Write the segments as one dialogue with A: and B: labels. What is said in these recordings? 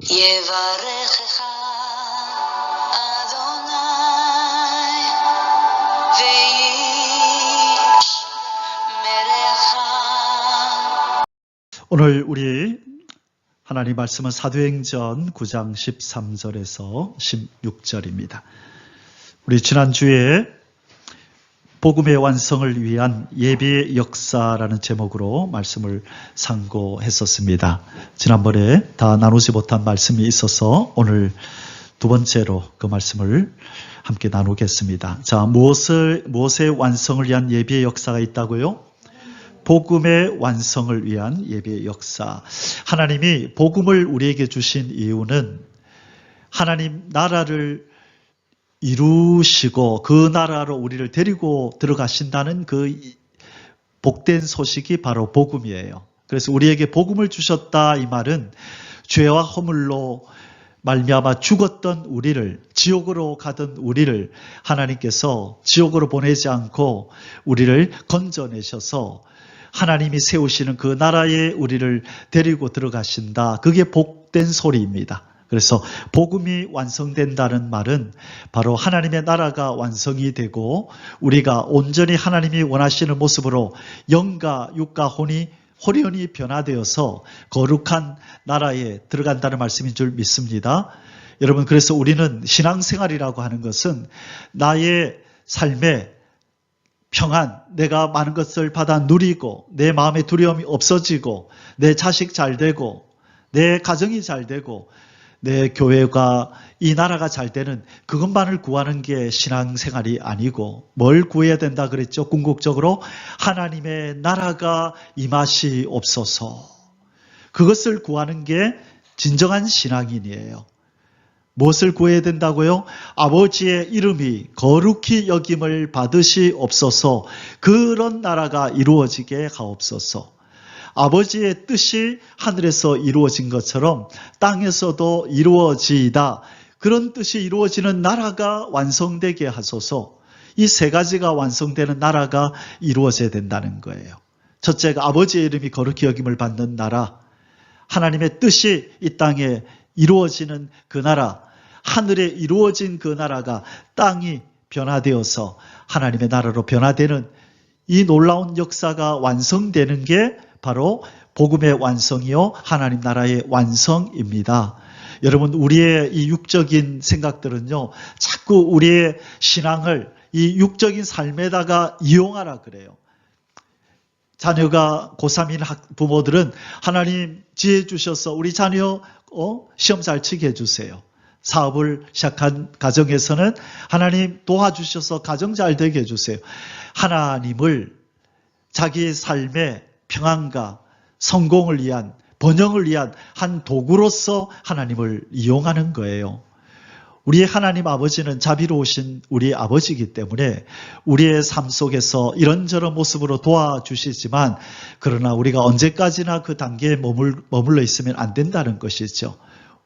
A: יברכך אדוני וישמרך.
B: 오늘 우리 하나님 말씀은 사도행전 9장 13절에서 16절입니다. 우리 지난주에 복음의 완성을 위한 예배의 역사라는 제목으로 말씀을 상고했었습니다. 지난번에 다 나누지 못한 말씀이 있어서 오늘 두 번째로 그 말씀을 함께 나누겠습니다. 자, 무엇의 완성을 위한 예배의 역사가 있다고요? 복음의 완성을 위한 예배의 역사. 하나님이 복음을 우리에게 주신 이유는 하나님 나라를 이루시고 그 나라로 우리를 데리고 들어가신다는 그 복된 소식이 바로 복음이에요. 그래서 우리에게 복음을 주셨다 이 말은 죄와 허물로 말미암아 죽었던 우리를, 지옥으로 가던 우리를 하나님께서 지옥으로 보내지 않고 우리를 건져내셔서 하나님이 세우시는 그 나라에 우리를 데리고 들어가신다. 그게 복된 소리입니다. 그래서 복음이 완성된다는 말은 바로 하나님의 나라가 완성이 되고 우리가 온전히 하나님이 원하시는 모습으로 영과 육과 혼이 호련히 변화되어서 거룩한 나라에 들어간다는 말씀인 줄 믿습니다. 여러분, 그래서 우리는 신앙생활이라고 하는 것은 나의 삶에 평안, 내가 많은 것을 받아 누리고 내 마음의 두려움이 없어지고 내 자식 잘 되고 내 가정이 잘 되고 내 교회가 이 나라가 잘 되는 그것만을 구하는 게 신앙생활이 아니고 뭘 구해야 된다 그랬죠? 궁극적으로 하나님의 나라가 임하시옵소서. 그것을 구하는 게 진정한 신앙인이에요. 무엇을 구해야 된다고요? 아버지의 이름이 거룩히 여김을 받으시옵소서. 그런 나라가 이루어지게 하옵소서. 아버지의 뜻이 하늘에서 이루어진 것처럼 땅에서도 이루어지이다. 그런 뜻이 이루어지는 나라가 완성되게 하소서. 이 세 가지가 완성되는 나라가 이루어져야 된다는 거예요. 첫째가 아버지의 이름이 거룩히 여김을 받는 나라. 하나님의 뜻이 이 땅에 이루어지는 그 나라. 하늘에 이루어진 그 나라가 땅이 변화되어서 하나님의 나라로 변화되는 이 놀라운 역사가 완성되는 게 바로 복음의 완성이요 하나님 나라의 완성입니다. 여러분, 우리의 이 육적인 생각들은요 자꾸 우리의 신앙을 이 육적인 삶에다가 이용하라 그래요. 자녀가 고3인 부모들은 하나님 지혜 주셔서 우리 자녀 시험 잘 치게 해주세요. 사업을 시작한 가정에서는 하나님 도와주셔서 가정 잘 되게 해주세요. 하나님을 자기의 삶의 평안과 성공을 위한, 번영을 위한 한 도구로서 하나님을 이용하는 거예요. 우리의 하나님 아버지는 자비로우신 우리 아버지이기 때문에 우리의 삶 속에서 이런저런 모습으로 도와주시지만 그러나 우리가 언제까지나 그 단계에 머물러 있으면 안 된다는 것이죠.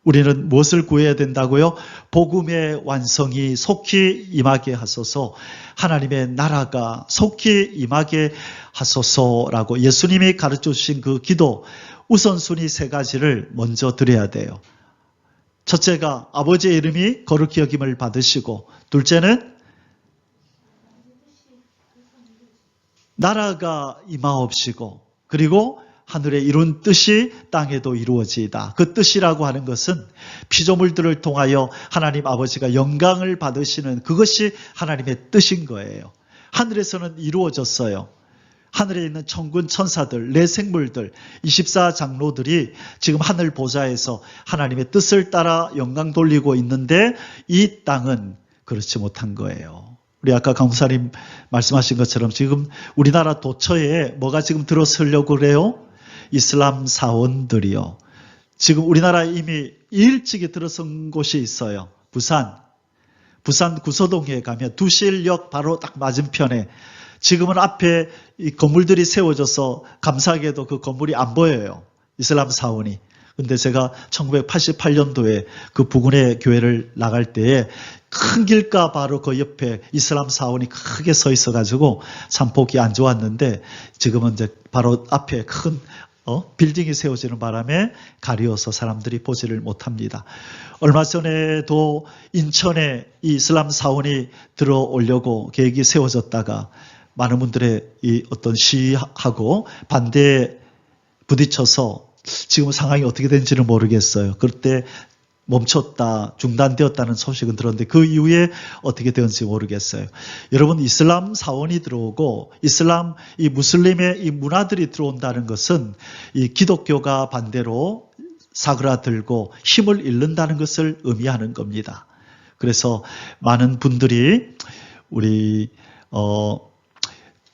B: 우리는 무엇을 구해야 된다고요? 복음의 완성이 속히 임하게 하소서. 하나님의 나라가 속히 임하게 하소서라고 예수님이 가르쳐 주신 그 기도 우선순위 세 가지를 먼저 드려야 돼요. 첫째가 아버지의 이름이 거룩히 여김을 받으시고, 둘째는 나라가 임하옵시고, 그리고 하늘에 이룬 뜻이 땅에도 이루어지이다. 그 뜻이라고 하는 것은 피조물들을 통하여 하나님 아버지가 영광을 받으시는 그것이 하나님의 뜻인 거예요. 하늘에서는 이루어졌어요. 하늘에 있는 천군 천사들, 내생물들, 24장로들이 지금 하늘 보좌에서 하나님의 뜻을 따라 영광 돌리고 있는데 이 땅은 그렇지 못한 거예요. 우리 아까 강무사님 말씀하신 것처럼 지금 우리나라 도처에 뭐가 지금 들어서려고 그래요? 이슬람 사원들이요. 지금 우리나라에 이미 일찍이 들어선 곳이 있어요. 부산 구서동에 가면 두실역 바로 딱 맞은편에 지금은 앞에 이 건물들이 세워져서 감사하게도 그 건물이 안 보여요. 이슬람 사원이. 근데 제가 1988년도에 그 부근의 교회를 나갈 때에 큰 길가 바로 그 옆에 이슬람 사원이 크게 서 있어가지고 참 보기 안 좋았는데 지금은 이제 바로 앞에 큰 빌딩이 세워지는 바람에 가려워서 사람들이 보지를 못합니다. 얼마 전에도 인천에 이 이슬람 사원이 들어오려고 계획이 세워졌다가 많은 분들의 이 어떤 시하고 반대에 부딪혀서 지금 상황이 어떻게 된지는 모르겠어요. 그때 멈췄다, 중단되었다는 소식은 들었는데 그 이후에 어떻게 되었는지 모르겠어요. 여러분, 이슬람 사원이 들어오고 이슬람 이 무슬림의 이 문화들이 들어온다는 것은 이 기독교가 반대로 사그라들고 힘을 잃는다는 것을 의미하는 겁니다. 그래서 많은 분들이 우리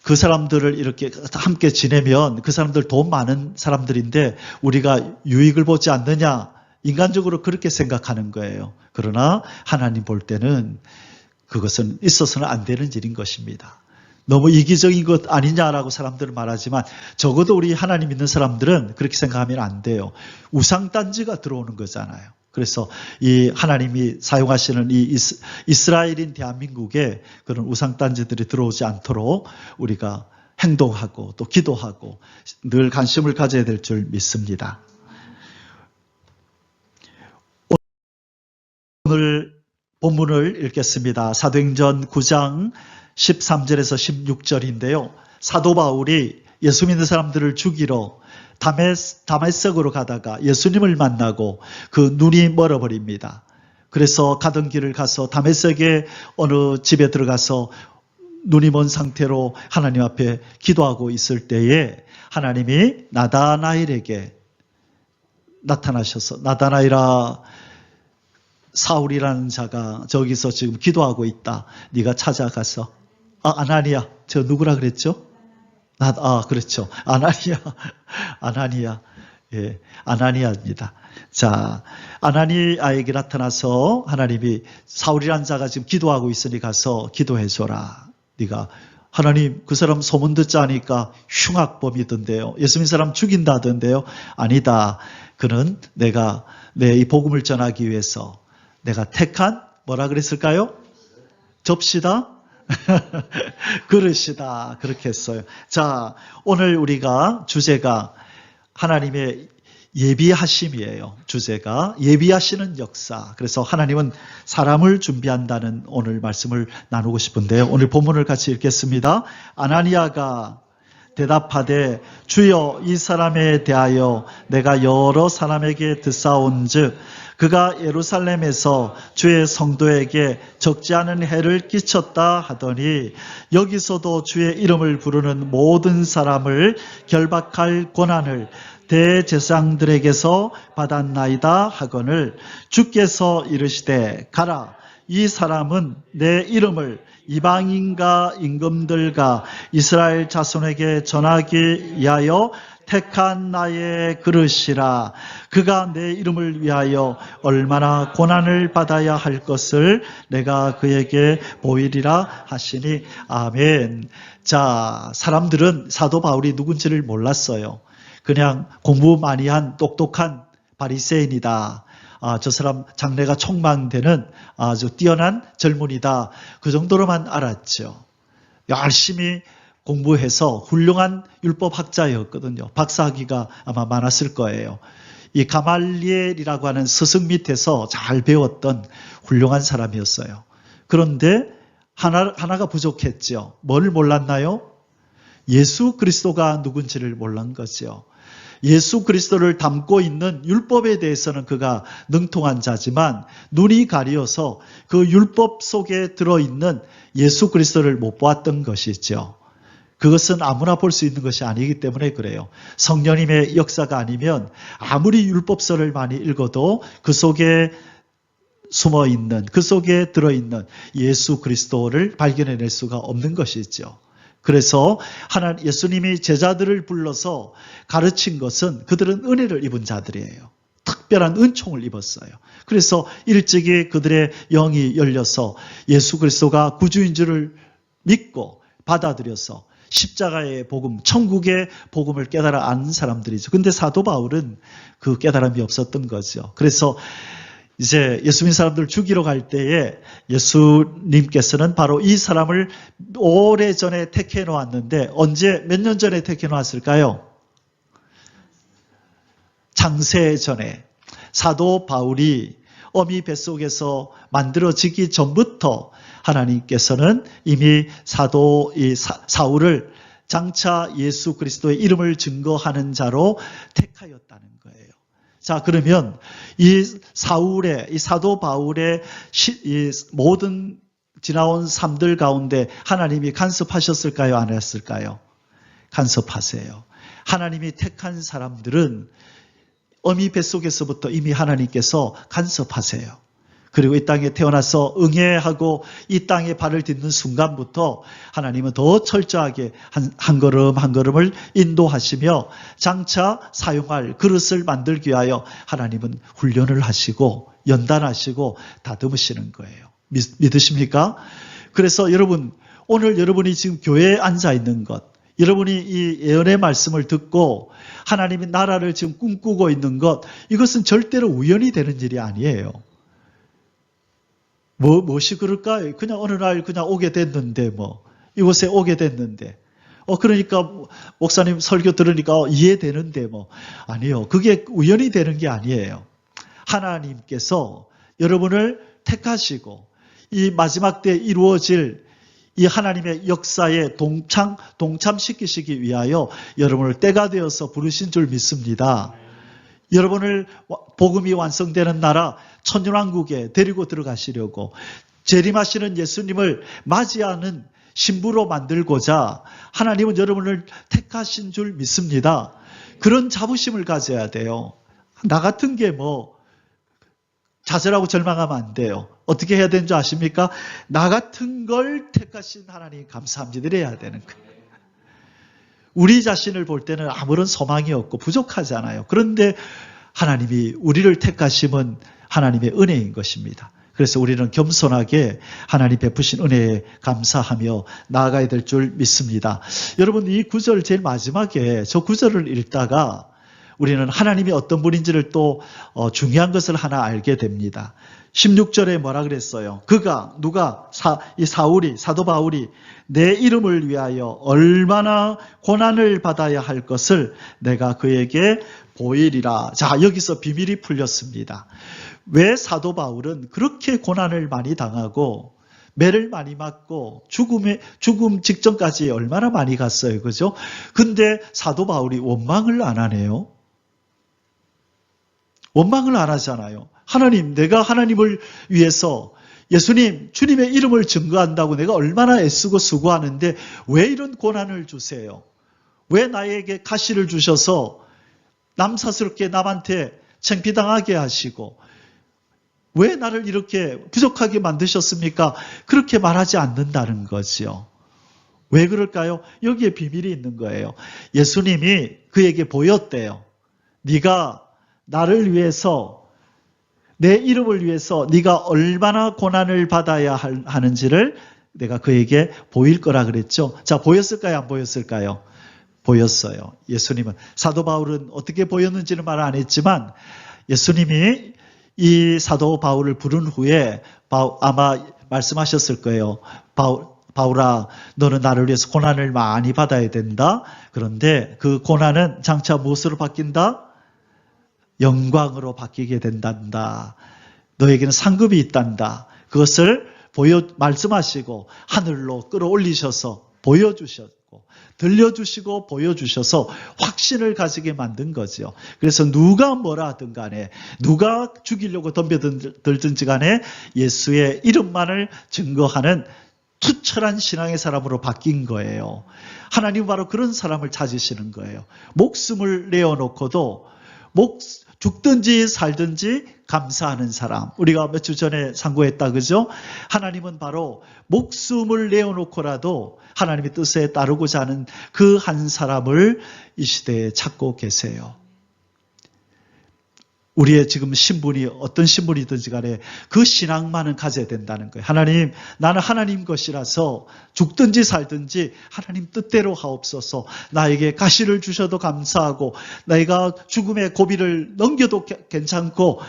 B: 그 사람들을 이렇게 함께 지내면 그 사람들 돈 많은 사람들인데 우리가 유익을 보지 않느냐, 인간적으로 그렇게 생각하는 거예요. 그러나 하나님 볼 때는 그것은 있어서는 안 되는 일인 것입니다. 너무 이기적인 것 아니냐라고 사람들은 말하지만 적어도 우리 하나님 믿는 사람들은 그렇게 생각하면 안 돼요. 우상단지가 들어오는 거잖아요. 그래서 이 하나님이 사용하시는 이 이스라엘인 대한민국에 그런 우상단지들이 들어오지 않도록 우리가 행동하고 또 기도하고 늘 관심을 가져야 될 줄 믿습니다. 오늘 본문을 읽겠습니다. 사도행전 9장 13절에서 16절인데요. 사도 바울이 예수 믿는 사람들을 죽이러 다메섹으로 가다가 예수님을 만나고 그 눈이 멀어버립니다. 그래서 가던 길을 가서 다메섹의 어느 집에 들어가서 눈이 먼 상태로 하나님 앞에 기도하고 있을 때에 하나님이 나다나엘에게 나타나셔서 나다나엘아, 사울이라는 자가 저기서 지금 기도하고 있다. 네가 찾아가서 아나니아, 저 누구라 그랬죠? 그렇죠. 아나니아. 예, 아나니아입니다. 자, 아나니아에게 나타나서 하나님이 사울이라는 자가 지금 기도하고 있으니 가서 기도해줘라. 네가 하나님 그 사람 소문 듣자 하니까 흉악범이던데요. 예수 믿는 사람 죽인다던데요. 아니다. 그는 내가 내 이 복음을 전하기 위해서 내가 택한 뭐라 그랬을까요? 접시다? 그릇이다. 그렇게 했어요. 자, 오늘 우리가 주제가 하나님의 예비하심이에요. 주제가 예비하시는 역사. 그래서 하나님은 사람을 준비한다는 오늘 말씀을 나누고 싶은데요. 오늘 본문을 같이 읽겠습니다. 아나니아가 대답하되 주여 이 사람에 대하여 내가 여러 사람에게 듣사온즉 그가 예루살렘에서 주의 성도에게 적지 않은 해를 끼쳤다 하더니 여기서도 주의 이름을 부르는 모든 사람을 결박할 권한을 대제사장들에게서 받았나이다 하거늘 주께서 이르시되 가라 이 사람은 내 이름을 이방인과 임금들과 이스라엘 자손에게 전하기 위하여 택한 나의 그릇이라. 그가 내 이름을 위하여 얼마나 고난을 받아야 할 것을 내가 그에게 보이리라 하시니 아멘. 자, 사람들은 사도 바울이 누군지를 몰랐어요. 그냥 공부 많이 한 똑똑한 바리새인이다. 저 사람 장래가 촉망되는 아주 뛰어난 젊은이다. 그 정도로만 알았죠. 열심히 공부해서 훌륭한 율법학자였거든요. 박사학위가 아마 많았을 거예요. 이 가말리엘이라고 하는 스승 밑에서 잘 배웠던 훌륭한 사람이었어요. 그런데 하나가 부족했죠. 뭘 몰랐나요? 예수 그리스도가 누군지를 몰란 거죠. 예수 그리스도를 담고 있는 율법에 대해서는 그가 능통한 자지만 눈이 가려서 그 율법 속에 들어있는 예수 그리스도를 못 보았던 것이죠. 그것은 아무나 볼 수 있는 것이 아니기 때문에 그래요. 성령님의 역사가 아니면 아무리 율법서를 많이 읽어도 그 속에 숨어있는, 그 속에 들어있는 예수 그리스도를 발견해낼 수가 없는 것이죠. 그래서 예수님이 제자들을 불러서 가르친 것은 그들은 은혜를 입은 자들이에요. 특별한 은총을 입었어요. 그래서 일찍이 그들의 영이 열려서 예수 그리스도가 구주인 줄을 믿고 받아들여서 십자가의 복음, 천국의 복음을 깨달아 아는 사람들이죠. 근데 사도 바울은 그 깨달음이 없었던 거죠. 그래서 이제 예수 믿는 사람들 죽이러 갈 때에 예수님께서는 바로 이 사람을 오래전에 택해 놓았는데 언제 몇 년 전에 택해 놓았을까요? 창세 전에 사도 바울이 어미 뱃속에서 만들어지기 전부터 하나님께서는 이미 사울을 장차 예수 그리스도의 이름을 증거하는 자로 택하였다는 거예요. 자, 그러면 이 사도 바울의 이 모든 지나온 삶들 가운데 하나님이 간섭하셨을까요? 안 했을까요? 간섭하세요. 하나님이 택한 사람들은 어미 뱃속에서부터 이미 하나님께서 간섭하세요. 그리고 이 땅에 태어나서 응애하고 이 땅에 발을 딛는 순간부터 하나님은 더 철저하게 한 걸음 한 걸음을 인도하시며 장차 사용할 그릇을 만들기 위하여 하나님은 훈련을 하시고 연단하시고 다듬으시는 거예요. 믿으십니까? 그래서 여러분, 오늘 여러분이 지금 교회에 앉아 있는 것, 여러분이 이 예언의 말씀을 듣고 하나님의 나라를 지금 꿈꾸고 있는 것, 이것은 절대로 우연히 되는 일이 아니에요. 무엇이 그럴까요? 그냥 어느 날 그냥 오게 됐는데 이곳에 오게 됐는데 그러니까 목사님 설교 들으니까 이해되는데 아니요. 그게 우연히 되는 게 아니에요. 하나님께서 여러분을 택하시고 이 마지막 때 이루어질 이 하나님의 역사에 동참시키시기 위하여 여러분을 때가 되어서 부르신 줄 믿습니다. 여러분을 복음이 완성되는 나라 천년왕국에 데리고 들어가시려고 재림하시는 예수님을 맞이하는 신부로 만들고자 하나님은 여러분을 택하신 줄 믿습니다. 그런 자부심을 가져야 돼요. 나 같은 게 좌절하고 절망하면 안 돼요. 어떻게 해야 되는 줄 아십니까? 나 같은 걸 택하신 하나님 감사합니다. 이래야 되는 거예요. 우리 자신을 볼 때는 아무런 소망이 없고 부족하잖아요. 그런데 하나님이 우리를 택하심은 하나님의 은혜인 것입니다. 그래서 우리는 겸손하게 하나님 베푸신 은혜에 감사하며 나아가야 될 줄 믿습니다. 여러분, 이 구절 제일 마지막에 저 구절을 읽다가 우리는 하나님이 어떤 분인지를 또 중요한 것을 하나 알게 됩니다. 16절에 뭐라 그랬어요? 사도 바울이 내 이름을 위하여 얼마나 고난을 받아야 할 것을 내가 그에게 보이리라. 자, 여기서 비밀이 풀렸습니다. 왜 사도 바울은 그렇게 고난을 많이 당하고 매를 많이 맞고 죽음 직전까지 얼마나 많이 갔어요. 그죠? 근데 사도 바울이 원망을 안 하네요. 원망을 안 하잖아요. 하나님, 내가 하나님을 위해서 예수님, 주님의 이름을 증거한다고 내가 얼마나 애쓰고 수고하는데 왜 이런 고난을 주세요? 왜 나에게 가시를 주셔서 남사스럽게 남한테 창피당하게 하시고 왜 나를 이렇게 부족하게 만드셨습니까? 그렇게 말하지 않는다는 거죠. 왜 그럴까요? 여기에 비밀이 있는 거예요. 예수님이 그에게 보였대요. 네가 나를 위해서 내 이름을 위해서 네가 얼마나 고난을 받아야 하는지를 내가 그에게 보일 거라 그랬죠. 자, 보였을까요? 안 보였을까요? 보였어요. 예수님은. 사도 바울은 어떻게 보였는지는 말 안 했지만 예수님이 이 사도 바울을 부른 후에 아마 말씀하셨을 거예요. 바울아, 너는 나를 위해서 고난을 많이 받아야 된다. 그런데 그 고난은 장차 무엇으로 바뀐다? 영광으로 바뀌게 된단다. 너에게는 상급이 있단다. 그것을 말씀하시고 하늘로 끌어올리셔서 보여주셨고 들려주시고 보여주셔서 확신을 가지게 만든 거죠. 그래서 누가 뭐라 하든 간에 누가 죽이려고 덤벼들든지 간에 예수의 이름만을 증거하는 투철한 신앙의 사람으로 바뀐 거예요. 하나님은 바로 그런 사람을 찾으시는 거예요. 목숨을 내어놓고도 죽든지 살든지 감사하는 사람. 우리가 몇 주 전에 상고했다, 그죠? 하나님은 바로 목숨을 내어놓고라도 하나님의 뜻에 따르고자 하는 그 한 사람을 이 시대에 찾고 계세요. 우리의 지금 신분이 어떤 신분이든지 간에 그 신앙만은 가져야 된다는 거예요. 하나님, 나는 하나님 것이라서 죽든지 살든지 하나님 뜻대로 하옵소서. 나에게 가시를 주셔도 감사하고 내가 죽음의 고비를 넘겨도 괜찮고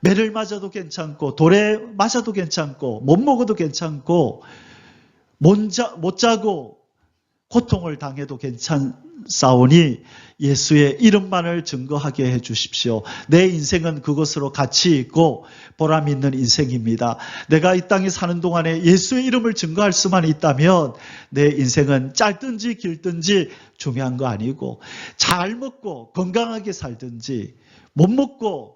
B: 매를 맞아도 괜찮고 돌에 맞아도 괜찮고 못 먹어도 괜찮고 못 자고 고통을 당해도 괜찮사오니 예수의 이름만을 증거하게 해주십시오. 내 인생은 그것으로 가치 있고 보람 있는 인생입니다. 내가 이 땅에 사는 동안에 예수의 이름을 증거할 수만 있다면 내 인생은 짧든지 길든지 중요한 거 아니고, 잘 먹고 건강하게 살든지 못 먹고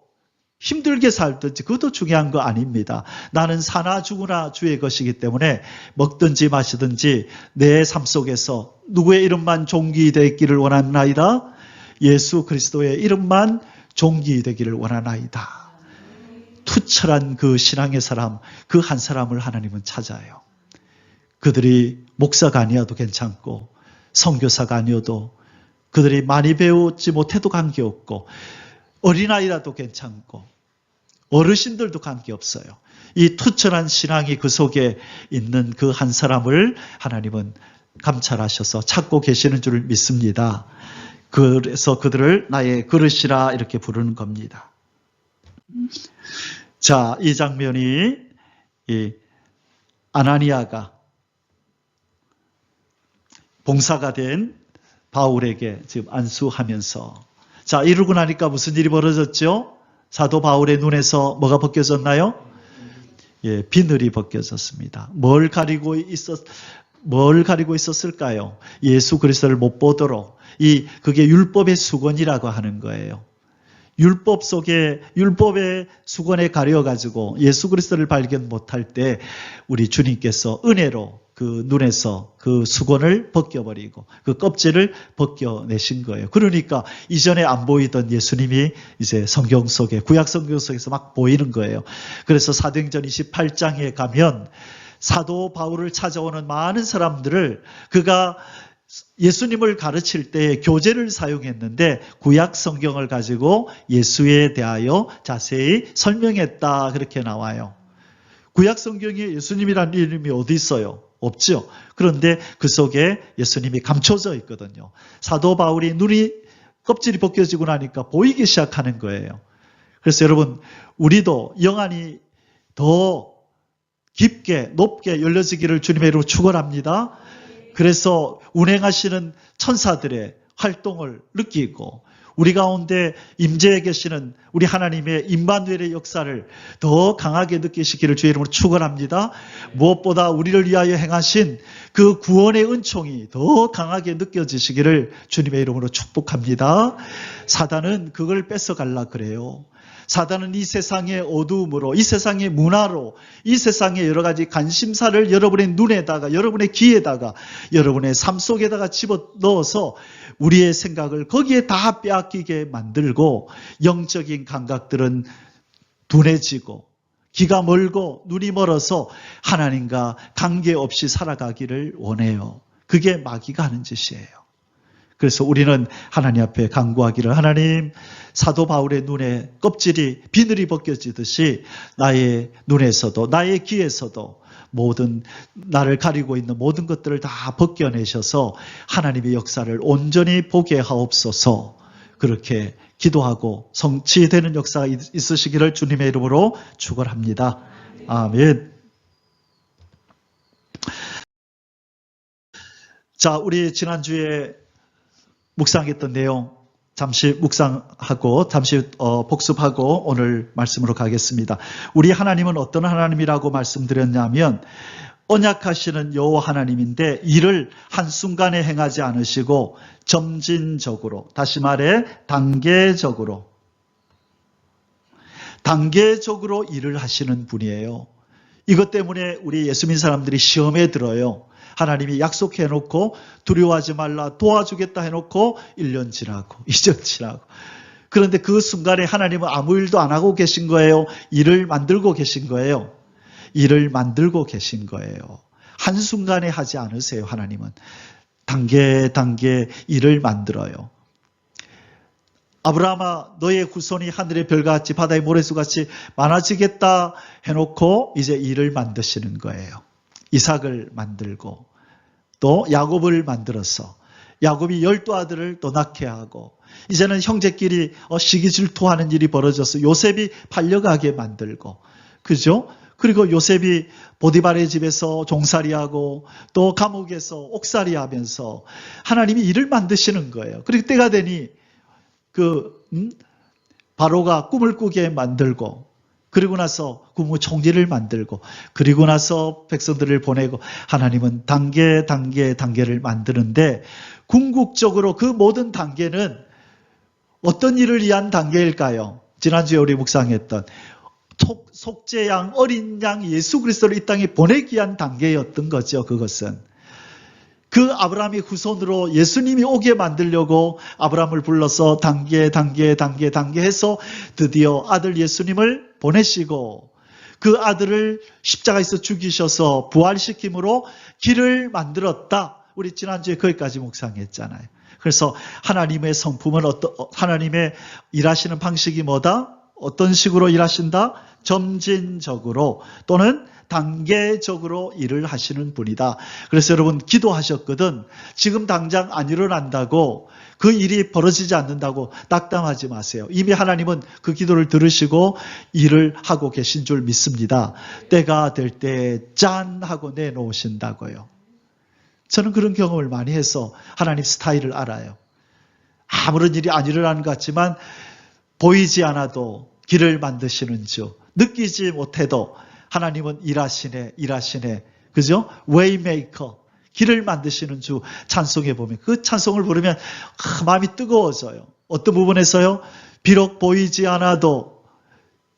B: 힘들게 살든지 그것도 중요한 거 아닙니다. 나는 사나 죽으나 주의 것이기 때문에 먹든지 마시든지 내 삶 속에서 누구의 이름만 존귀되기를 원하나이다? 예수 그리스도의 이름만 존귀되기를 원하나이다. 투철한 그 신앙의 사람, 그 한 사람을 하나님은 찾아요. 그들이 목사가 아니어도 괜찮고 선교사가 아니어도, 그들이 많이 배우지 못해도 관계없고, 어린아이라도 괜찮고 어르신들도 관계없어요. 이 투철한 신앙이 그 속에 있는 그 한 사람을 하나님은 감찰하셔서 찾고 계시는 줄 믿습니다. 그래서 그들을 나의 그릇이라 이렇게 부르는 겁니다. 자, 이 장면이 이 아나니아가 봉사가 된 바울에게 지금 안수하면서, 자, 이러고 나니까 무슨 일이 벌어졌죠? 사도 바울의 눈에서 뭐가 벗겨졌나요? 예, 비늘이 벗겨졌습니다. 뭘 가리고 있었을까요? 예수 그리스도를 못 보도록, 그게 율법의 수건이라고 하는 거예요. 율법 속에, 율법의 수건에 가려가지고 예수 그리스도를 발견 못할 때 우리 주님께서 은혜로 그 눈에서 그 수건을 벗겨버리고 그 껍질을 벗겨내신 거예요. 그러니까 이전에 안 보이던 예수님이 이제 성경 속에, 구약 성경 속에서 막 보이는 거예요. 그래서 사도행전 28장에 가면 사도 바울을 찾아오는 많은 사람들을, 그가 예수님을 가르칠 때 교재를 사용했는데 구약 성경을 가지고 예수에 대하여 자세히 설명했다, 그렇게 나와요. 구약 성경에 예수님이라는 이름이 어디 있어요? 없죠. 그런데 그 속에 예수님이 감춰져 있거든요. 사도 바울이 껍질이 벗겨지고 나니까 보이기 시작하는 거예요. 그래서 여러분, 우리도 영안이 더 깊게 높게 열려지기를 주님의 이름으로 축원합니다. 그래서 운행하시는 천사들의 활동을 느끼고 우리 가운데 임재해 계시는 우리 하나님의 임마누엘의 역사를 더 강하게 느끼시기를 주의 이름으로 축원합니다. 무엇보다 우리를 위하여 행하신 그 구원의 은총이 더 강하게 느껴지시기를 주님의 이름으로 축복합니다. 사단은 그걸 뺏어가려고 그래요. 사단은 이 세상의 어두움으로, 이 세상의 문화로, 이 세상의 여러 가지 관심사를 여러분의 눈에다가, 여러분의 귀에다가, 여러분의 삶 속에다가 집어넣어서 우리의 생각을 거기에 다 빼앗기게 만들고, 영적인 감각들은 둔해지고 귀가 멀고 눈이 멀어서 하나님과 관계없이 살아가기를 원해요. 그게 마귀가 하는 짓이에요. 그래서 우리는 하나님 앞에 간구하기를, 하나님, 사도 바울의 눈에 껍질이, 비늘이 벗겨지듯이 나의 눈에서도 나의 귀에서도 모든 나를 가리고 있는 모든 것들을 다 벗겨내셔서 하나님의 역사를 온전히 보게 하옵소서. 그렇게 기도하고 성취되는 역사가 있으시기를 주님의 이름으로 축원합니다. 아멘. 자, 우리 지난주에 묵상했던 내용 잠시 묵상하고 잠시 복습하고 오늘 말씀으로 가겠습니다. 우리 하나님은 어떤 하나님이라고 말씀드렸냐면 언약하시는 여호와 하나님인데 일을 한순간에 행하지 않으시고 점진적으로, 다시 말해 단계적으로 일을 하시는 분이에요. 이것 때문에 우리 예수 믿는 사람들이 시험에 들어요. 하나님이 약속해놓고 두려워하지 말라, 도와주겠다 해놓고 1년 지나고 2년 지나고, 그런데 그 순간에 하나님은 아무 일도 안 하고 계신 거예요? 일을 만들고 계신 거예요? 일을 만들고 계신 거예요. 한순간에 하지 않으세요. 하나님은 단계 일을 만들어요. 아브라함아, 너의 후손이 하늘의 별같이 바다의 모래수같이 많아지겠다 해놓고 이제 일을 만드시는 거예요. 이삭을 만들고 또 야곱을 만들어서 야곱이 12아들을 또 낳게 하고, 이제는 형제끼리 시기 질투하는 일이 벌어져서 요셉이 팔려가게 만들고, 그죠? 그리고 요셉이 보디발의 집에서 종살이하고 또 감옥에서 옥살이하면서 하나님이 일을 만드시는 거예요. 그리고 때가 되니 바로가 꿈을 꾸게 만들고, 그리고 나서 국무총리를 만들고, 그리고 나서 백성들을 보내고, 하나님은 단계를 만드는데, 궁극적으로 그 모든 단계는 어떤 일을 위한 단계일까요? 지난주에 우리 묵상했던 속죄양, 어린 양 예수 그리스도를 이 땅에 보내기 위한 단계였던 거죠. 그것은 그 아브라함의 후손으로 예수님이 오게 만들려고 아브라함을 불러서 단계 해서 드디어 아들 예수님을 보내시고, 그 아들을 십자가에서 죽이셔서 부활시킴으로 길을 만들었다. 우리 지난주에 거기까지 묵상했잖아요. 그래서 하나님의 성품은 하나님의 일하시는 방식이 뭐다? 어떤 식으로 일하신다? 점진적으로 또는 단계적으로 일을 하시는 분이다. 그래서 여러분 기도하셨거든. 지금 당장 안 일어난다고, 그 일이 벌어지지 않는다고 낙담하지 마세요. 이미 하나님은 그 기도를 들으시고 일을 하고 계신 줄 믿습니다. 때가 될 때 짠 하고 내놓으신다고요. 저는 그런 경험을 많이 해서 하나님 스타일을 알아요. 아무런 일이 안 일어나는 것 같지만 보이지 않아도 길을 만드시는 주, 느끼지 못해도 하나님은 일하시네. 그죠? 웨이메이커, 길을 만드시는 주 찬송해 보면, 그 찬송을 부르면 마음이 뜨거워져요. 어떤 부분에서요? 비록 보이지 않아도,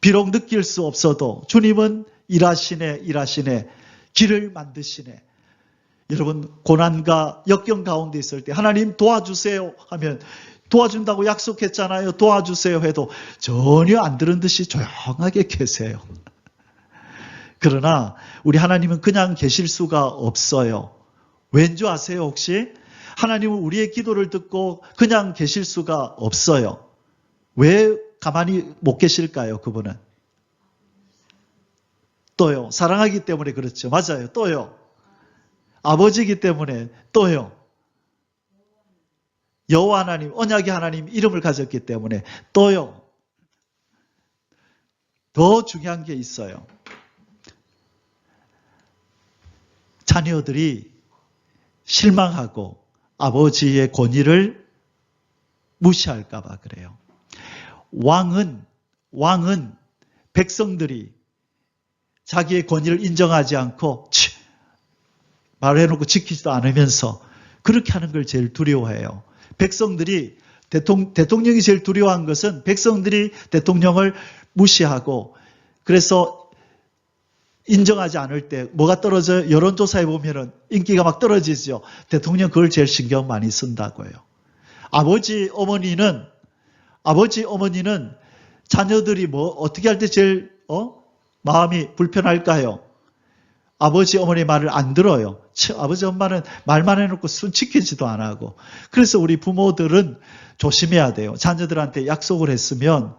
B: 비록 느낄 수 없어도 주님은 일하시네. 길을 만드시네. 여러분, 고난과 역경 가운데 있을 때 하나님 도와주세요 하면, 도와준다고 약속했잖아요. 도와주세요 해도 전혀 안 들은 듯이 조용하게 계세요. 그러나 우리 하나님은 그냥 계실 수가 없어요. 왠지 아세요 혹시? 하나님은 우리의 기도를 듣고 그냥 계실 수가 없어요. 왜 가만히 못 계실까요? 그분은 또요, 사랑하기 때문에 그렇죠. 맞아요. 또요, 아버지이기 때문에 또요, 여호와 하나님, 언약의 하나님 이름을 가졌기 때문에 또요. 더 중요한 게 있어요. 자녀들이 실망하고 아버지의 권위를 무시할까 봐 그래요. 왕은 백성들이 자기의 권위를 인정하지 않고 말해놓고 지키지도 않으면서 그렇게 하는 걸 제일 두려워해요. 백성들이 대통령이 제일 두려워한 것은 백성들이 대통령을 무시하고, 그래서 인정하지 않을 때 뭐가 떨어져요? 여론조사에 보면은 인기가 막 떨어지죠. 대통령 그걸 제일 신경 많이 쓴다고요. 아버지 어머니는 자녀들이 뭐 어떻게 할 때 제일 마음이 불편할까요? 아버지 어머니 말을 안 들어요. 아버지 엄마는 말만 해놓고 순 지키지도 안 하고. 그래서 우리 부모들은 조심해야 돼요. 자녀들한테 약속을 했으면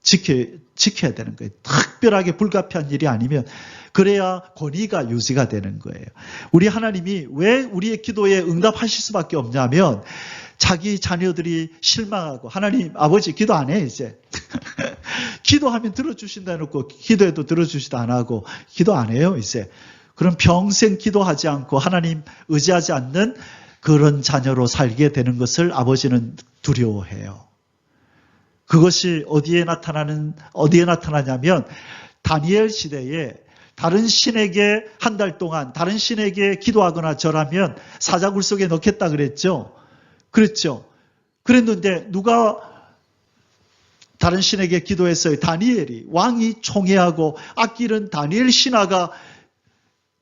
B: 지켜야 되는 거예요. 특별하게 불가피한 일이 아니면, 그래야 권위가 유지가 되는 거예요. 우리 하나님이 왜 우리의 기도에 응답하실 수밖에 없냐면, 자기 자녀들이 실망하고, 하나님 아버지 기도 안 해 이제. 기도하면 들어주신다 해놓고 기도해도 들어주지도 안 하고 기도 안 해요 이제. 그럼 평생 기도하지 않고 하나님 의지하지 않는 그런 자녀로 살게 되는 것을 아버지는 두려워해요. 그것이 어디에 나타나냐면, 다니엘 시대에 다른 신에게 한 달 동안 다른 신에게 기도하거나 절하면 사자굴 속에 넣겠다 그랬죠. 그랬죠. 그랬는데 누가 다른 신에게 기도했어요? 다니엘이. 왕이 총애하고 아끼는 다니엘 신하가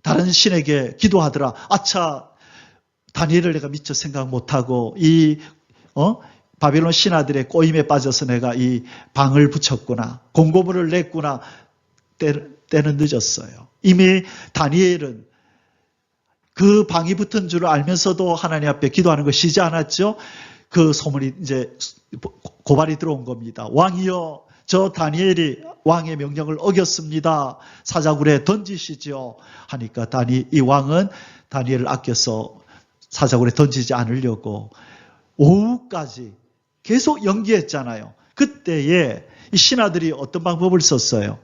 B: 다른 신에게 기도하더라. 아차, 다니엘을 내가 미처 생각 못하고 바빌론 신하들의 꼬임에 빠져서 내가 이 방을 붙였구나. 공고문을 냈구나. 때는 늦었어요. 이미 다니엘은 그 방이 붙은 줄 알면서도 하나님 앞에 기도하는 거 쉬지 않았죠. 그 소문이 이제 고발이 들어온 겁니다. 왕이여, 저 다니엘이 왕의 명령을 어겼습니다. 사자굴에 던지시죠. 하니까 이 왕은 다니엘을 아껴서 사자굴에 던지지 않으려고 오후까지 계속 연기했잖아요. 그때에 이 신하들이 어떤 방법을 썼어요?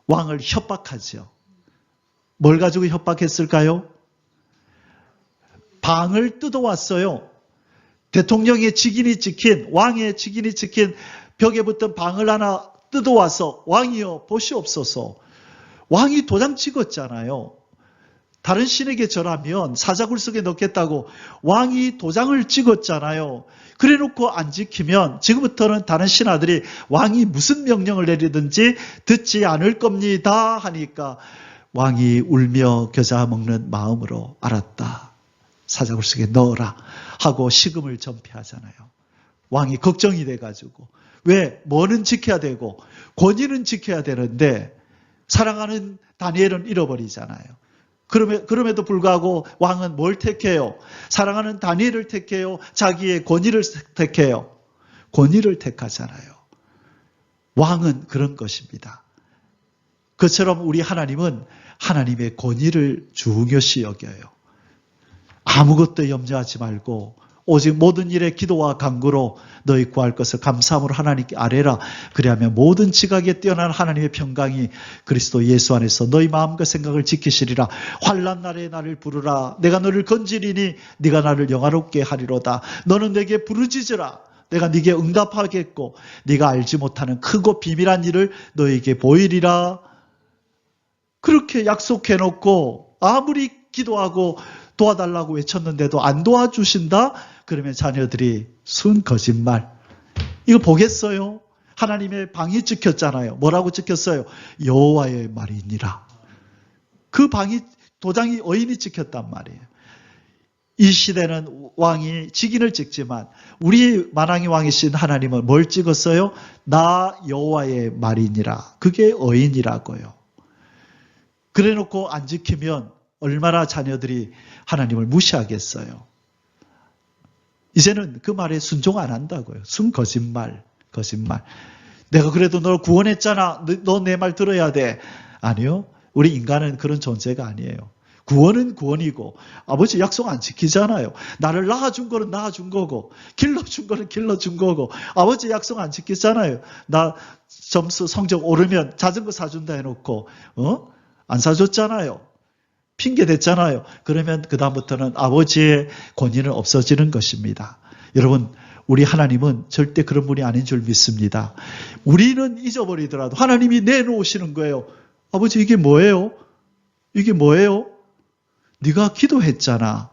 B: 왕을 협박하죠. 뭘 가지고 협박했을까요? 방을 뜯어왔어요. 대통령의 직인이 찍힌, 왕의 직인이 찍힌 벽에 붙은 방을 하나 뜯어와서 왕이여 보시옵소서. 왕이 도장 찍었잖아요. 다른 신에게 절하면 사자굴 속에 넣겠다고 왕이 도장을 찍었잖아요. 그래 놓고 안 지키면 지금부터는 다른 신하들이 왕이 무슨 명령을 내리든지 듣지 않을 겁니다 하니까 왕이 울며 겨자 먹는 마음으로 알았다. 사자굴 속에 넣어라 하고 식음을 전폐하잖아요. 왕이 걱정이 돼가지고. 왜? 뭐는 지켜야 되고 권위는 지켜야 되는데 사랑하는 다니엘은 잃어버리잖아요. 그럼에도 불구하고 왕은 뭘 택해요? 사랑하는 다니엘을 택해요? 자기의 권위를 택해요? 권위를 택하잖아요. 왕은 그런 것입니다. 그처럼 우리 하나님은 하나님의 권위를 중요시 여겨요. 아무것도 염려하지 말고 오직 모든 일에 기도와 간구로 너희 구할 것을 감사함으로 하나님께 아뢰라. 그리하면 모든 지각에 뛰어난 하나님의 평강이 그리스도 예수 안에서 너희 마음과 생각을 지키시리라. 환난 날에 나를 부르라. 내가 너를 건지리니 네가 나를 영화롭게 하리로다. 너는 내게 부르짖으라. 내가 네게 응답하겠고 네가 알지 못하는 크고 비밀한 일을 너에게 보이리라. 그렇게 약속해놓고 아무리 기도하고 도와달라고 외쳤는데도 안 도와주신다? 그러면 자녀들이 순 거짓말. 이거 보겠어요? 하나님의 방이 찍혔잖아요. 뭐라고 찍혔어요? 여호와의 말이니라. 그 방이 도장이 어인이 찍혔단 말이에요. 이 시대는 왕이 직인을 찍지만 우리 만왕의 왕이신 하나님은 뭘 찍었어요? 나 여호와의 말이니라. 그게 어인이라고요. 그래놓고 안 지키면 얼마나 자녀들이 하나님을 무시하겠어요. 이제는 그 말에 순종 안 한다고요. 순 거짓말. 내가 그래도 널 구원했잖아. 너 내 말 들어야 돼. 아니요. 우리 인간은 그런 존재가 아니에요. 구원은 구원이고 아버지 약속 안 지키잖아요. 나를 낳아준 거는 낳아준 거고 길러준 거는 길러준 거고 아버지 약속 안 지키잖아요. 나 점수 성적 오르면 자전거 사준다 해놓고 안 사줬잖아요. 핑계 댔잖아요. 그러면 그 다음부터는 아버지의 권위는 없어지는 것입니다. 여러분 우리 하나님은 절대 그런 분이 아닌 줄 믿습니다. 우리는 잊어버리더라도 하나님이 내놓으시는 거예요. 아버지 이게 뭐예요? 이게 뭐예요? 네가 기도했잖아.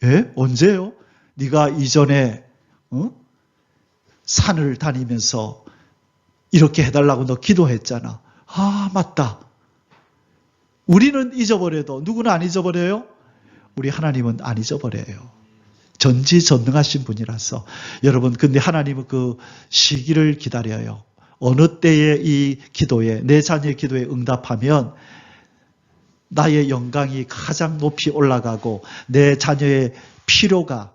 B: 예? 언제요? 네가 이전에 산을 다니면서 이렇게 해달라고 너 기도했잖아. 아 맞다. 우리는 잊어버려도 누구는 안 잊어버려요? 우리 하나님은 안 잊어버려요. 전지전능하신 분이라서. 여러분 근데 하나님은 그 시기를 기다려요. 어느 때에 이 기도에 내 자녀의 기도에 응답하면 나의 영광이 가장 높이 올라가고 내 자녀의 필요가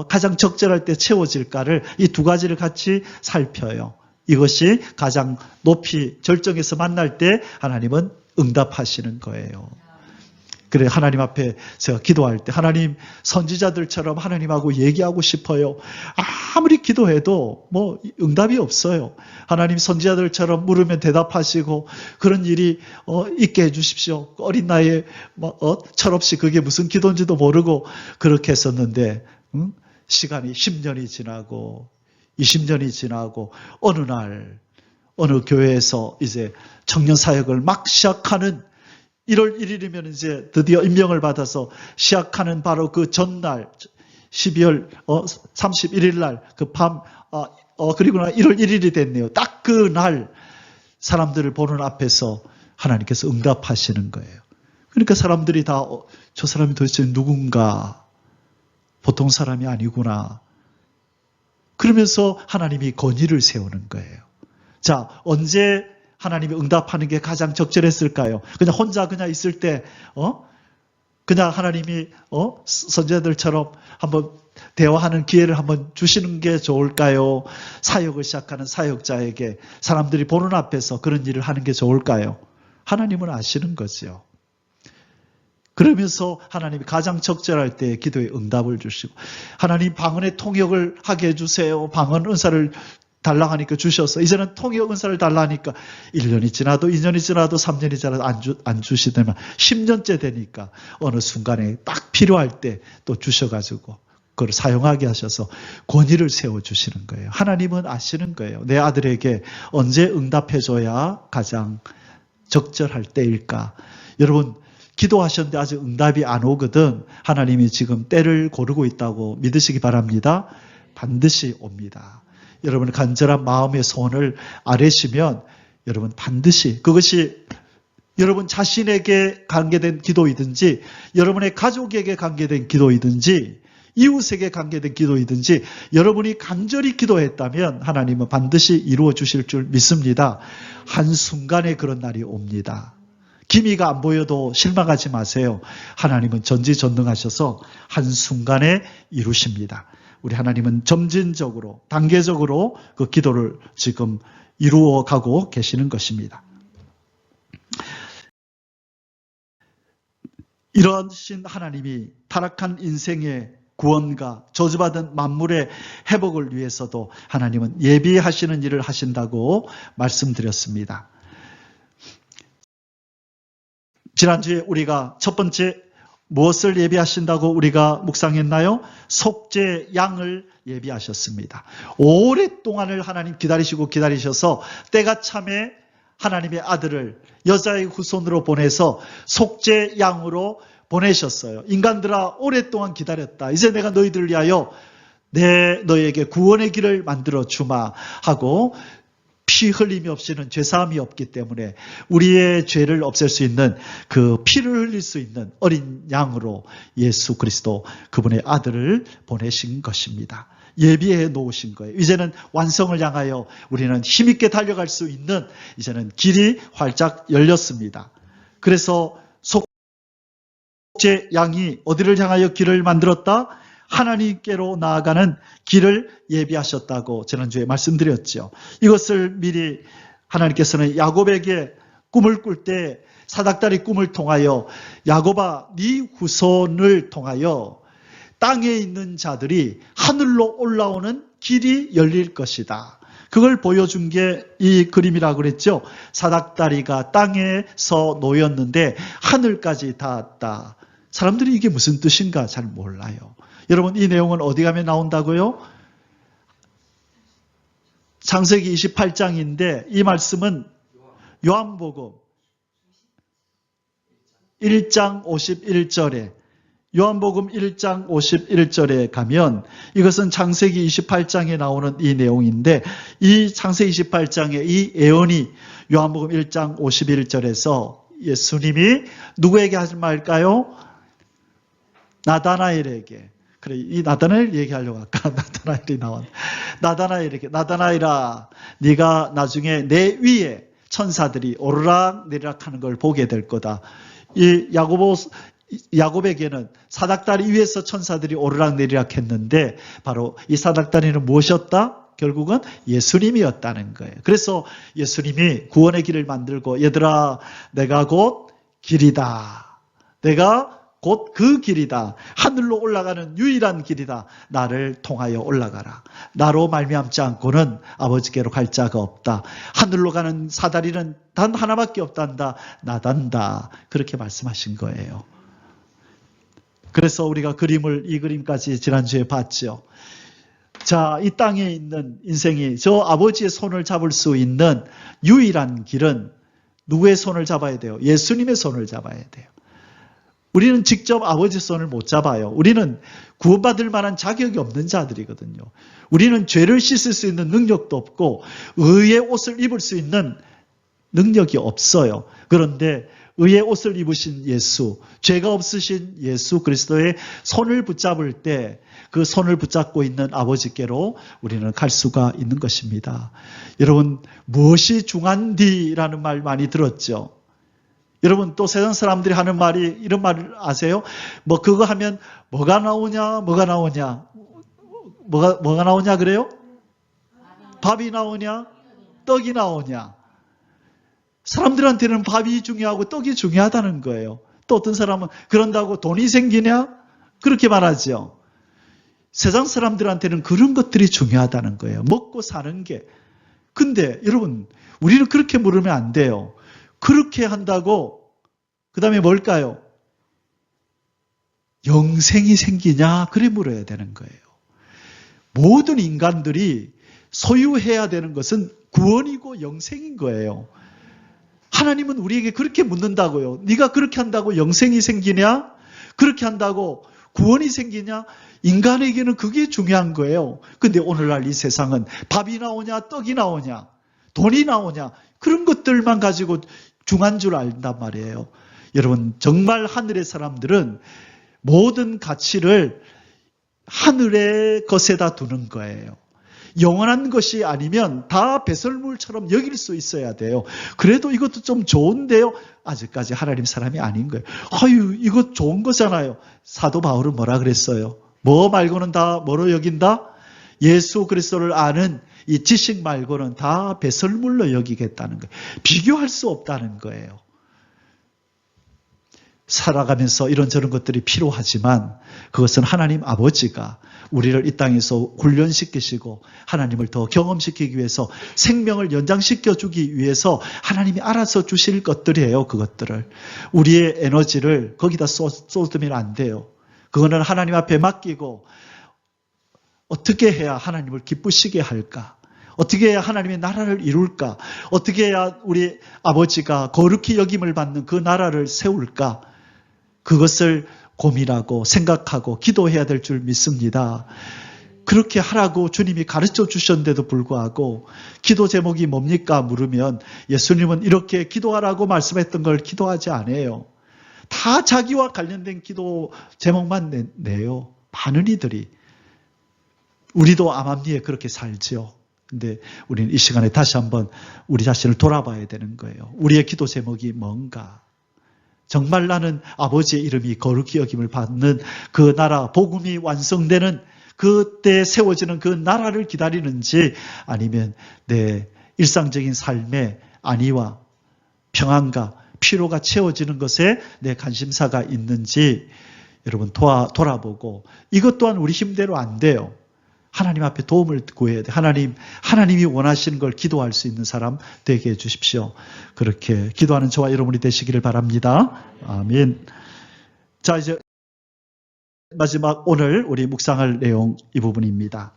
B: 가장 적절할 때 채워질까를 이 두 가지를 같이 살펴요. 이것이 가장 높이 절정에서 만날 때 하나님은 응답하시는 거예요. 그래 하나님 앞에 제가 기도할 때 하나님 선지자들처럼 하나님하고 얘기하고 싶어요. 아무리 기도해도 뭐 응답이 없어요. 하나님 선지자들처럼 물으면 대답하시고 그런 일이 있게 해주십시오. 어린 나이에 철없이 그게 무슨 기도인지도 모르고 그렇게 했었는데 시간이 10년이 지나고 20년이 지나고 어느 날 어느 교회에서 이제 청년 사역을 막 시작하는 1월 1일이면 이제 드디어 임명을 받아서 시작하는 바로 그 전날 12월 31일 날 그 밤 그리고 나 1월 1일이 됐네요. 딱 그 날 사람들을 보는 앞에서 하나님께서 응답하시는 거예요. 그러니까 사람들이 다 저 사람이 도대체 누군가 보통 사람이 아니구나. 그러면서 하나님이 권위를 세우는 거예요. 자, 언제 하나님이 응답하는 게 가장 적절했을까요? 그냥 혼자 그냥 있을 때, 그냥 하나님이, 선지자들처럼 한번 대화하는 기회를 한번 주시는 게 좋을까요? 사역을 시작하는 사역자에게 사람들이 보는 앞에서 그런 일을 하는 게 좋을까요? 하나님은 아시는 거죠. 그러면서 하나님이 가장 적절할 때 기도에 응답을 주시고 하나님 방언의 통역을 하게 해주세요. 방언 은사를 달라 하니까 주셔서 이제는 통역 은사를 달라 하니까 1년이 지나도 2년이 지나도 3년이 지나도 안 주시더만 10년째 되니까 어느 순간에 딱 필요할 때 또 주셔가지고 그걸 사용하게 하셔서 권위를 세워주시는 거예요. 하나님은 아시는 거예요. 내 아들에게 언제 응답해줘야 가장 적절할 때일까. 여러분 기도하셨는데 아직 응답이 안 오거든. 하나님이 지금 때를 고르고 있다고 믿으시기 바랍니다. 반드시 옵니다. 여러분 간절한 마음의 소원을 아뢰시면 여러분 반드시 그것이 여러분 자신에게 관계된 기도이든지 여러분의 가족에게 관계된 기도이든지 이웃에게 관계된 기도이든지 여러분이 간절히 기도했다면 하나님은 반드시 이루어 주실 줄 믿습니다. 한순간에 그런 날이 옵니다. 기미가 안 보여도 실망하지 마세요. 하나님은 전지전능하셔서 한순간에 이루십니다. 우리 하나님은 점진적으로 단계적으로 그 기도를 지금 이루어가고 계시는 것입니다. 이러신 하나님이 타락한 인생의 구원과 저주받은 만물의 회복을 위해서도 하나님은 예비하시는 일을 하신다고 말씀드렸습니다. 지난주에 우리가 첫 번째 무엇을 예비하신다고 우리가 묵상했나요? 속죄 양을 예비하셨습니다. 오랫동안을 하나님 기다리셔서 때가 참에 하나님의 아들을 여자의 후손으로 보내서 속죄 양으로 보내셨어요. 인간들아 오랫동안 기다렸다. 이제 내가 너희들을 위하여 너희에게 구원의 길을 만들어 주마 하고 피 흘림이 없이는 죄사함이 없기 때문에 우리의 죄를 없앨 수 있는 그 피를 흘릴 수 있는 어린 양으로 예수 그리스도 그분의 아들을 보내신 것입니다. 예비해 놓으신 거예요. 이제는 완성을 향하여 우리는 힘있게 달려갈 수 있는 이제는 길이 활짝 열렸습니다. 그래서 속죄 양이 어디를 향하여 길을 만들었다? 하나님께로 나아가는 길을 예비하셨다고 지난주에 말씀드렸죠. 이것을 미리 하나님께서는 야곱에게 꿈을 꿀 때 사닥다리 꿈을 통하여 야곱아 네 후손을 통하여 땅에 있는 자들이 하늘로 올라오는 길이 열릴 것이다. 그걸 보여준 게 이 그림이라고 그랬죠. 사닥다리가 땅에서 놓였는데 하늘까지 닿았다. 사람들이 이게 무슨 뜻인가 잘 몰라요. 여러분 이 내용은 어디 가면 나온다고요? 창세기 28장인데 이 말씀은 요한복음 1장 51절에 요한복음 1장 51절에 가면 이것은 창세기 28장에 나오는 이 내용인데 이 창세기 28장의 이 예언이 요한복음 1장 51절에서 예수님이 누구에게 하신 말일까요? 나다나엘에게. 그래, 이 나다나엘 얘기하려고 아까 나다나엘이 나왔네. 나다나엘에게 나다나엘아 네가 나중에 내 위에 천사들이 오르락 내리락 하는 걸 보게 될 거다. 이 야곱에게는 사닥다리 위에서 천사들이 오르락 내리락 했는데 바로 이 사닥다리는 무엇이었다? 결국은 예수님이었다는 거예요. 그래서 예수님이 구원의 길을 만들고 얘들아 내가 곧 길이다. 내가 곧 그 길이다. 하늘로 올라가는 유일한 길이다. 나를 통하여 올라가라. 나로 말미암지 않고는 아버지께로 갈 자가 없다. 하늘로 가는 사다리는 단 하나밖에 없단다. 나단다. 그렇게 말씀하신 거예요. 그래서 우리가 이 그림까지 지난주에 봤죠. 자, 이 땅에 있는 인생이 저 아버지의 손을 잡을 수 있는 유일한 길은 누구의 손을 잡아야 돼요? 예수님의 손을 잡아야 돼요. 우리는 직접 아버지 손을 못 잡아요. 우리는 구원받을 만한 자격이 없는 자들이거든요. 우리는 죄를 씻을 수 있는 능력도 없고 의의 옷을 입을 수 있는 능력이 없어요. 그런데 의의 옷을 입으신 예수, 죄가 없으신 예수 그리스도의 손을 붙잡을 때 그 손을 붙잡고 있는 아버지께로 우리는 갈 수가 있는 것입니다. 여러분, 무엇이 중한디라는 말 많이 들었죠? 여러분 또 세상 사람들이 하는 말이 이런 말을 아세요? 뭐 그거 하면 뭐가 나오냐? 뭐가 나오냐 그래요? 밥이 나오냐? 떡이 나오냐? 사람들한테는 밥이 중요하고 떡이 중요하다는 거예요. 또 어떤 사람은 그런다고 돈이 생기냐? 그렇게 말하죠. 세상 사람들한테는 그런 것들이 중요하다는 거예요. 먹고 사는 게. 근데 여러분, 우리는 그렇게 물으면 안 돼요. 그렇게 한다고 그 다음에 뭘까요? 영생이 생기냐? 그래 물어야 되는 거예요. 모든 인간들이 소유해야 되는 것은 구원이고 영생인 거예요. 하나님은 우리에게 그렇게 묻는다고요. 네가 그렇게 한다고 영생이 생기냐? 그렇게 한다고 구원이 생기냐? 인간에게는 그게 중요한 거예요. 근데 오늘날 이 세상은 밥이 나오냐, 떡이 나오냐, 돈이 나오냐, 그런 것들만 가지고 중요한 줄 안단 말이에요. 여러분, 정말 하늘의 사람들은 모든 가치를 하늘의 것에다 두는 거예요. 영원한 것이 아니면 다 배설물처럼 여길 수 있어야 돼요. 그래도 이것도 좀 좋은데요. 아직까지 하나님 사람이 아닌 거예요. 아유, 이거 좋은 거잖아요. 사도 바울은 뭐라 그랬어요? 뭐 말고는 다 뭐로 여긴다? 예수 그리스도를 아는 이 지식 말고는 다 배설물로 여기겠다는 거예요. 비교할 수 없다는 거예요. 살아가면서 이런저런 것들이 필요하지만 그것은 하나님 아버지가 우리를 이 땅에서 훈련시키시고 하나님을 더 경험시키기 위해서 생명을 연장시켜 주기 위해서 하나님이 알아서 주실 것들이에요. 그것들을. 우리의 에너지를 거기다 쏟으면 안 돼요. 그거는 하나님 앞에 맡기고 어떻게 해야 하나님을 기쁘시게 할까? 어떻게 해야 하나님의 나라를 이룰까? 어떻게 해야 우리 아버지가 거룩히 여김을 받는 그 나라를 세울까? 그것을 고민하고 생각하고 기도해야 될 줄 믿습니다. 그렇게 하라고 주님이 가르쳐 주셨는데도 불구하고 기도 제목이 뭡니까? 물으면 예수님은 이렇게 기도하라고 말씀했던 걸 기도하지 않아요. 다 자기와 관련된 기도 제목만 내요. 많은 이들이. 우리도 암암리에 그렇게 살죠. 근데 우리는 이 시간에 다시 한번 우리 자신을 돌아봐야 되는 거예요. 우리의 기도 제목이 뭔가? 정말 나는 아버지의 이름이 거룩히 여김을 받는 그 나라, 복음이 완성되는 그때 세워지는 그 나라를 기다리는지 아니면 내 일상적인 삶의 안위와 평안과 피로가 채워지는 것에 내 관심사가 있는지 여러분 돌아보고 이것 또한 우리 힘대로 안 돼요. 하나님 앞에 도움을 구해야 돼. 하나님이 원하시는 걸 기도할 수 있는 사람 되게 해주십시오. 그렇게 기도하는 저와 여러분이 되시기를 바랍니다. 아멘. 자, 이제 마지막 오늘 우리 묵상할 내용 이 부분입니다.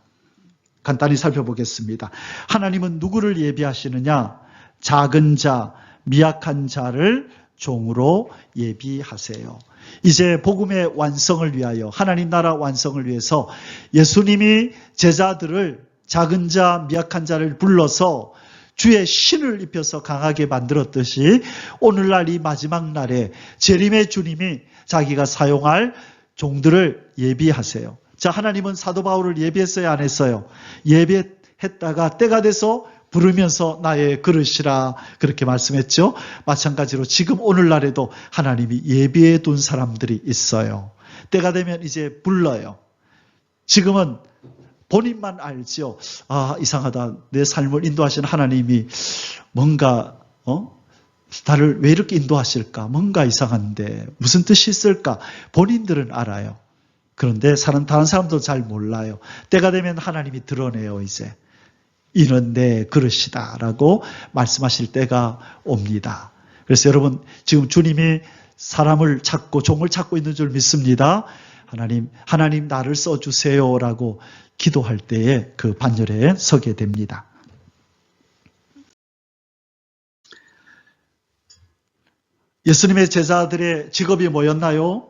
B: 간단히 살펴보겠습니다. 하나님은 누구를 예비하시느냐? 작은 자, 미약한 자를 종으로 예비하세요. 이제 복음의 완성을 위하여 하나님 나라 완성을 위해서 예수님이 제자들을 작은 자, 미약한 자를 불러서 주의 신을 입혀서 강하게 만들었듯이 오늘날 이 마지막 날에 재림의 주님이 자기가 사용할 종들을 예비하세요. 자, 하나님은 사도 바울을 예비했어요, 안 했어요? 예비했다가 때가 돼서 부르면서 나의 그릇이라 그렇게 말씀했죠. 마찬가지로 지금 오늘날에도 하나님이 예비해 둔 사람들이 있어요. 때가 되면 이제 불러요. 지금은 본인만 알지요. 아, 이상하다. 내 삶을 인도하시는 하나님이 뭔가 나를 왜 이렇게 인도하실까? 뭔가 이상한데 무슨 뜻이 있을까? 본인들은 알아요. 그런데 다른 사람도 잘 몰라요. 때가 되면 하나님이 드러내요. 이제 이는 내 그릇이다 라고 말씀하실 때가 옵니다. 그래서 여러분 지금 주님이 사람을 찾고 종을 찾고 있는 줄 믿습니다. 하나님 나를 써주세요 라고 기도할 때에 그 반열에 서게 됩니다. 예수님의 제자들의 직업이 뭐였나요?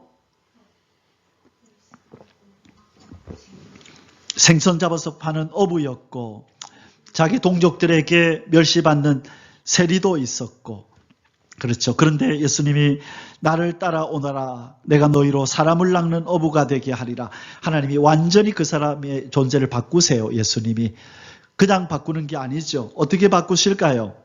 B: 생선 잡아서 파는 어부였고 자기 동족들에게 멸시받는 세리도 있었고 그렇죠. 그런데 예수님이 나를 따라오너라 내가 너희로 사람을 낚는 어부가 되게 하리라. 하나님이 완전히 그 사람의 존재를 바꾸세요. 예수님이 그냥 바꾸는 게 아니죠. 어떻게 바꾸실까요?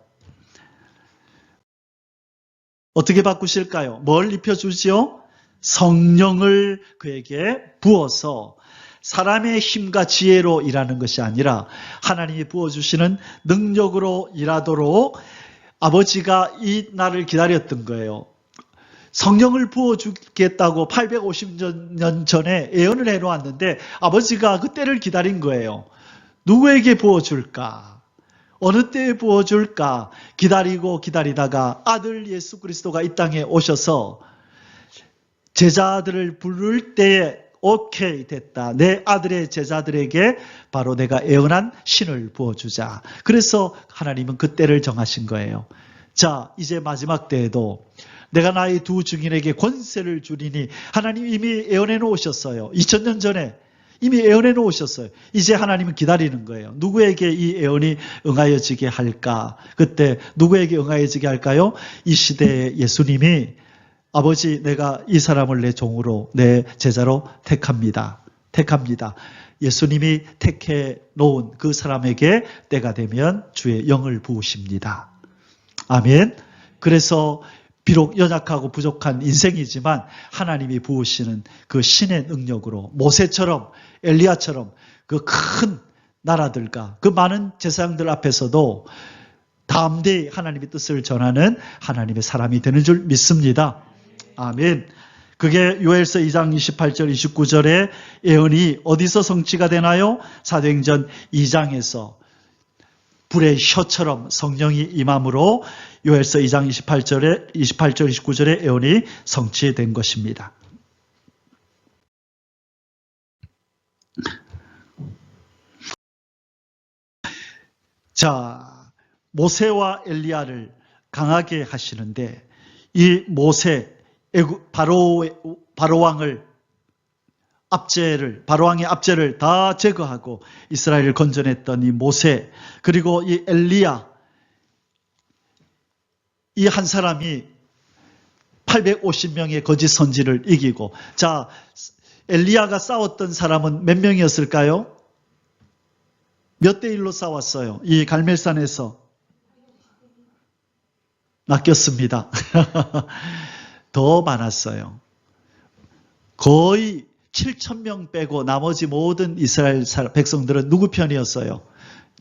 B: 어떻게 바꾸실까요? 뭘 입혀주지요? 성령을 그에게 부어서 사람의 힘과 지혜로 일하는 것이 아니라 하나님이 부어주시는 능력으로 일하도록 아버지가 이 날을 기다렸던 거예요. 성령을 부어주겠다고 850년 전에 예언을 해놓았는데 아버지가 그 때를 기다린 거예요. 누구에게 부어줄까? 어느 때에 부어줄까? 기다리고 기다리다가 아들 예수 그리스도가 이 땅에 오셔서 제자들을 부를 때에 오케이 됐다. 내 아들의 제자들에게 바로 내가 예언한 신을 부어주자. 그래서 하나님은 그 때를 정하신 거예요. 자, 이제 마지막 때에도 내가 나의 두 증인에게 권세를 주리니 하나님 이미 예언해 놓으셨어요. 2000년 전에 이미 예언해 놓으셨어요. 이제 하나님은 기다리는 거예요. 누구에게 이 예언이 응하여지게 할까? 그때 누구에게 응하여지게 할까요? 이 시대에 예수님이 아버지 내가 이 사람을 내 종으로 내 제자로 택합니다. 예수님이 택해 놓은 그 사람에게 때가 되면 주의 영을 부으십니다. 아멘. 그래서 비록 연약하고 부족한 인생이지만 하나님이 부으시는 그 신의 능력으로 모세처럼 엘리야처럼 그 큰 나라들과 그 많은 제사장들 앞에서도 담대히 하나님의 뜻을 전하는 하나님의 사람이 되는 줄 믿습니다. 아멘. 그게 요엘서 2장 28절 29절의 예언이 어디서 성취가 되나요? 사도행전 2장에서 불의 혀처럼 성령이 임함으로 요엘서 2장 28절 29절의 예언이 성취된 것입니다. 자, 모세와 엘리야를 강하게 하시는데 이 모세 바로왕의 압제를 다 제거하고 이스라엘을 건져냈던 이 모세, 그리고 이 엘리야, 이 한 사람이 850명의 거짓 선지를 이기고, 자, 엘리야가 싸웠던 사람은 몇 명이었을까요? 몇 대 1로 싸웠어요? 이 갈멜산에서 낚였습니다. 더 많았어요. 거의 7,000명 빼고 나머지 모든 이스라엘 백성들은 누구 편이었어요?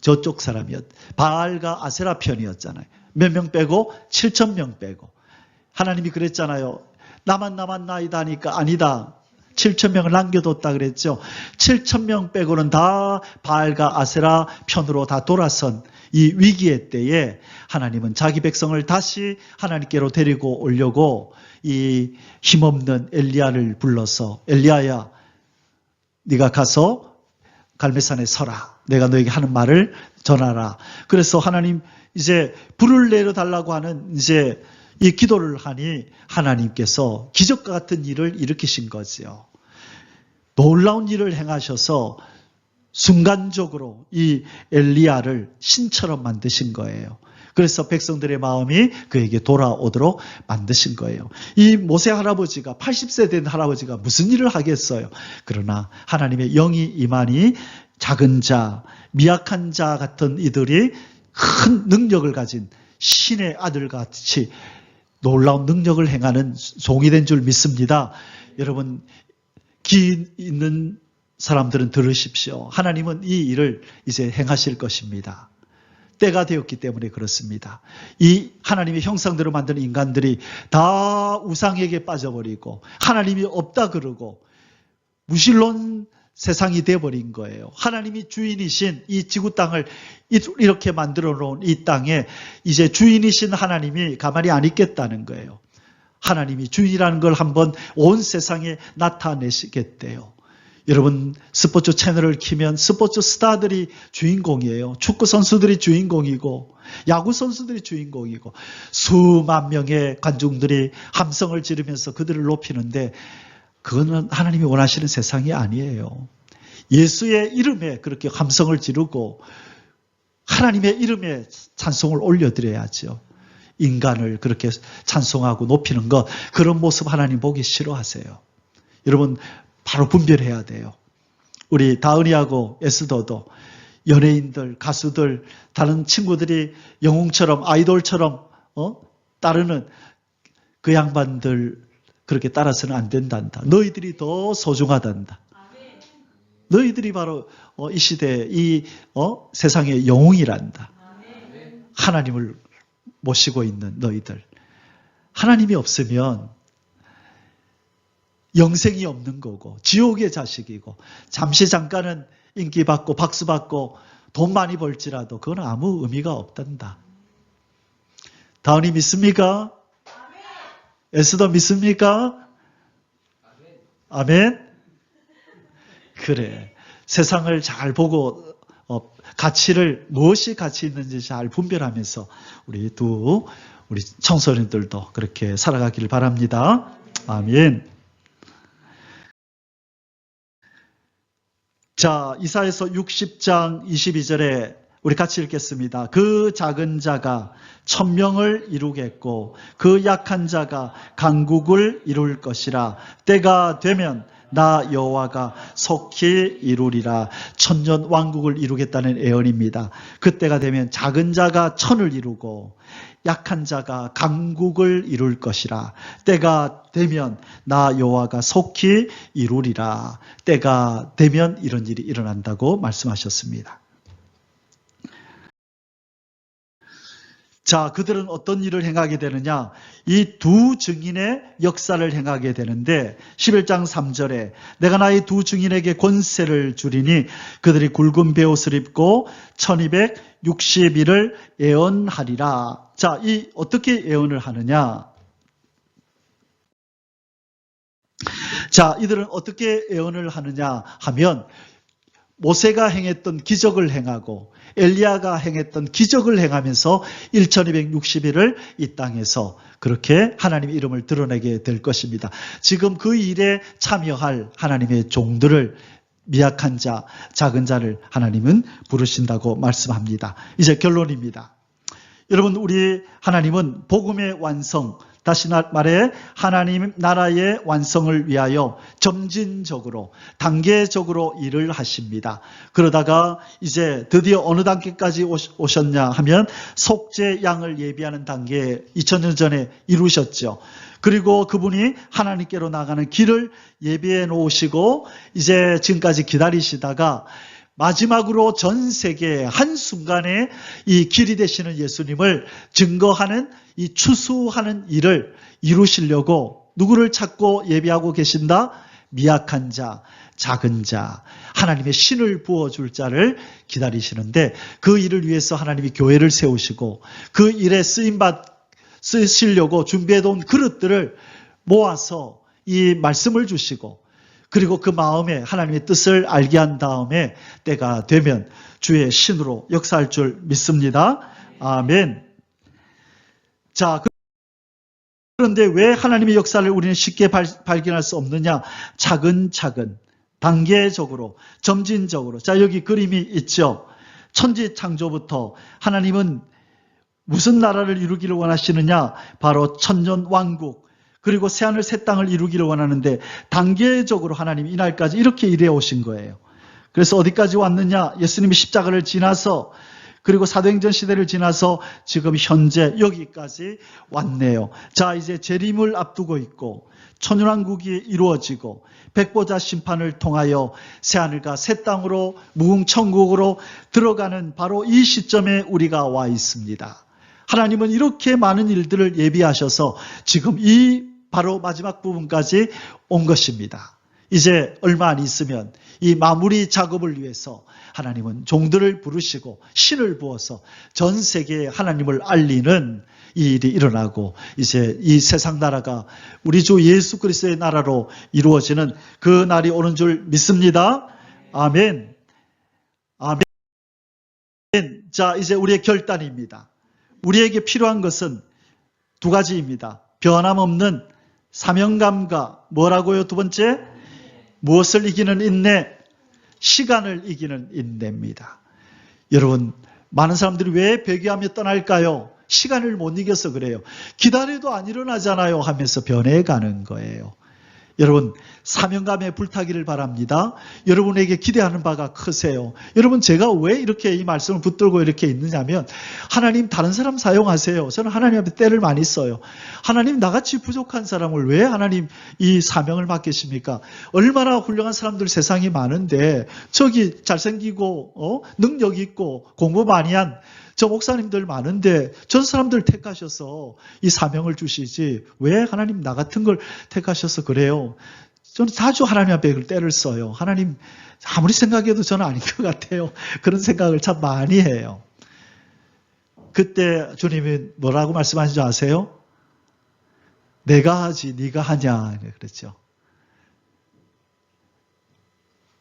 B: 저쪽 사람이었. 바알과 아세라 편이었잖아요. 몇 명 빼고? 7,000명 빼고. 하나님이 그랬잖아요. 나만 남았나이다 하니까 아니다. 7,000명을 남겨뒀다 그랬죠. 7,000명 빼고는 다 바알과 아세라 편으로 다 돌아선 이 위기의 때에 하나님은 자기 백성을 다시 하나님께로 데리고 오려고 이 힘없는 엘리야를 불러서 엘리야야 네가 가서 갈멜산에 서라. 내가 너에게 하는 말을 전하라. 그래서 하나님 이제 불을 내려달라고 하는 이제 이 기도를 하니 하나님께서 기적과 같은 일을 일으키신 거지요. 놀라운 일을 행하셔서 순간적으로 이 엘리야를 신처럼 만드신 거예요. 그래서 백성들의 마음이 그에게 돌아오도록 만드신 거예요. 이 모세 할아버지가 80세 된 할아버지가 무슨 일을 하겠어요. 그러나 하나님의 영이 임하니 작은 자, 미약한 자 같은 이들이 큰 능력을 가진 신의 아들같이 놀라운 능력을 행하는 종이 된 줄 믿습니다. 여러분 귀 있는 사람들은 들으십시오. 하나님은 이 일을 이제 행하실 것입니다. 때가 되었기 때문에 그렇습니다. 이 하나님의 형상대로 만든 인간들이 다 우상에게 빠져버리고 하나님이 없다 그러고 무신론 세상이 되어버린 거예요. 하나님이 주인이신 이 지구 땅을 이렇게 만들어 놓은 이 땅에 이제 주인이신 하나님이 가만히 안 있겠다는 거예요. 하나님이 주인이라는 걸 한번 온 세상에 나타내시겠대요. 여러분 스포츠 채널을 키면 스포츠 스타들이 주인공이에요. 축구 선수들이 주인공이고 야구 선수들이 주인공이고 수만 명의 관중들이 함성을 지르면서 그들을 높이는데 그거는 하나님이 원하시는 세상이 아니에요. 예수의 이름에 그렇게 함성을 지르고 하나님의 이름에 찬송을 올려드려야죠. 인간을 그렇게 찬송하고 높이는 것, 그런 모습 하나님 보기 싫어하세요. 여러분 바로 분별해야 돼요. 우리 다은이하고 에스더도 연예인들, 가수들, 다른 친구들이 영웅처럼 아이돌처럼 따르는 그 양반들 그렇게 따라서는 안 된단다. 너희들이 더 소중하단다. 너희들이 바로 이 시대의 이 세상의 영웅이란다. 하나님을 모시고 있는 너희들. 하나님이 없으면 영생이 없는 거고 지옥의 자식이고 잠시 잠깐은 인기 받고 박수 받고 돈 많이 벌지라도 그건 아무 의미가 없단다. 다은이 믿습니까? 에스더 믿습니까? 아멘? 그래. 세상을 잘 보고 가치를 무엇이 가치 있는지 잘 분별하면서 우리 청소년들도 그렇게 살아가길 바랍니다. 아멘. 자, 이사야서 60장 22절에 우리 같이 읽겠습니다. 그 작은 자가 천명을 이루겠고 그 약한 자가 강국을 이룰 것이라. 때가 되면 나 여호와가 속히 이루리라. 천년 왕국을 이루겠다는 예언입니다. 그때가 되면 작은 자가 천을 이루고 약한 자가 강국을 이룰 것이라. 때가 되면 나 여호와가 속히 이루리라. 때가 되면 이런 일이 일어난다고 말씀하셨습니다. 자, 그들은 어떤 일을 행하게 되느냐? 이 두 증인의 역사를 행하게 되는데 11장 3절에 내가 나의 두 증인에게 권세를 주리니 그들이 굵은 베옷을 입고 1260일을 예언하리라. 자, 이 어떻게 예언을 하느냐? 자, 이들은 어떻게 예언을 하느냐 하면 모세가 행했던 기적을 행하고 엘리야가 행했던 기적을 행하면서 1260일을 이 땅에서 그렇게 하나님의 이름을 드러내게 될 것입니다. 지금 그 일에 참여할 하나님의 종들을 미약한 자, 작은 자를 하나님은 부르신다고 말씀합니다. 이제 결론입니다. 여러분, 우리 하나님은 복음의 완성, 다시 말해 하나님 나라의 완성을 위하여 점진적으로 단계적으로 일을 하십니다. 그러다가 이제 드디어 어느 단계까지 오셨냐 하면 속죄 양을 예비하는 단계에 2000년 전에 이루셨죠. 그리고 그분이 하나님께로 나가는 길을 예비해 놓으시고 이제 지금까지 기다리시다가 마지막으로 전 세계의 한순간에 이 길이 되시는 예수님을 증거하는 이 추수하는 일을 이루시려고 누구를 찾고 예비하고 계신다? 미약한 자, 작은 자, 하나님의 신을 부어줄 자를 기다리시는데 그 일을 위해서 하나님이 교회를 세우시고 그 일에 쓰시려고 준비해둔 그릇들을 모아서 이 말씀을 주시고 그리고 그 마음에 하나님의 뜻을 알게 한 다음에 때가 되면 주의 신으로 역사할 줄 믿습니다. 아멘. 자, 그런데 왜 하나님의 역사를 우리는 쉽게 발견할 수 없느냐? 차근차근, 단계적으로, 점진적으로. 자, 여기 그림이 있죠. 천지 창조부터 하나님은 무슨 나라를 이루기를 원하시느냐? 바로 천년 왕국. 그리고 새하늘 새 땅을 이루기를 원하는데 단계적으로 하나님이 이날까지 이렇게 일해 오신 거예요. 그래서 어디까지 왔느냐? 예수님이 십자가를 지나서 그리고 사도행전 시대를 지나서 지금 현재 여기까지 왔네요. 자, 이제 재림을 앞두고 있고 천년왕국이 이루어지고 백보자 심판을 통하여 새하늘과 새 땅으로 무궁천국으로 들어가는 바로 이 시점에 우리가 와 있습니다. 하나님은 이렇게 많은 일들을 예비하셔서 지금 이 바로 마지막 부분까지 온 것입니다. 이제 얼마 안 있으면 이 마무리 작업을 위해서 하나님은 종들을 부르시고 신을 부어서 전 세계에 하나님을 알리는 이 일이 일어나고 이제 이 세상 나라가 우리 주 예수 그리스도의 나라로 이루어지는 그 날이 오는 줄 믿습니다. 아멘. 아멘. 자, 이제 우리의 결단입니다. 우리에게 필요한 것은 두 가지입니다. 변함없는 사명감과 뭐라고요? 두 번째, 무엇을 이기는 인내? 시간을 이기는 인내입니다. 여러분, 많은 사람들이 왜 배교하며 떠날까요? 시간을 못 이겨서 그래요. 기다려도 안 일어나잖아요 하면서 변해가는 거예요. 여러분, 사명감에 불타기를 바랍니다. 여러분에게 기대하는 바가 크세요. 여러분, 제가 왜 이렇게 이 말씀을 붙들고 이렇게 있느냐면 하나님 다른 사람 사용하세요. 저는 하나님한테 때를 많이 써요. 하나님 나같이 부족한 사람을 왜 하나님 이 사명을 맡기십니까? 얼마나 훌륭한 사람들 세상이 많은데 저기 잘생기고 능력 있고 공부 많이 한 저 목사님들 많은데 저 사람들 택하셔서 이 사명을 주시지 왜 하나님 나 같은 걸 택하셔서 그래요? 저는 자주 하나님 앞에 그 때를 써요. 하나님, 아무리 생각해도 저는 아닌 것 같아요. 그런 생각을 참 많이 해요. 그때 주님이 뭐라고 말씀하신 줄 아세요? 내가 하지 네가 하냐 그랬죠.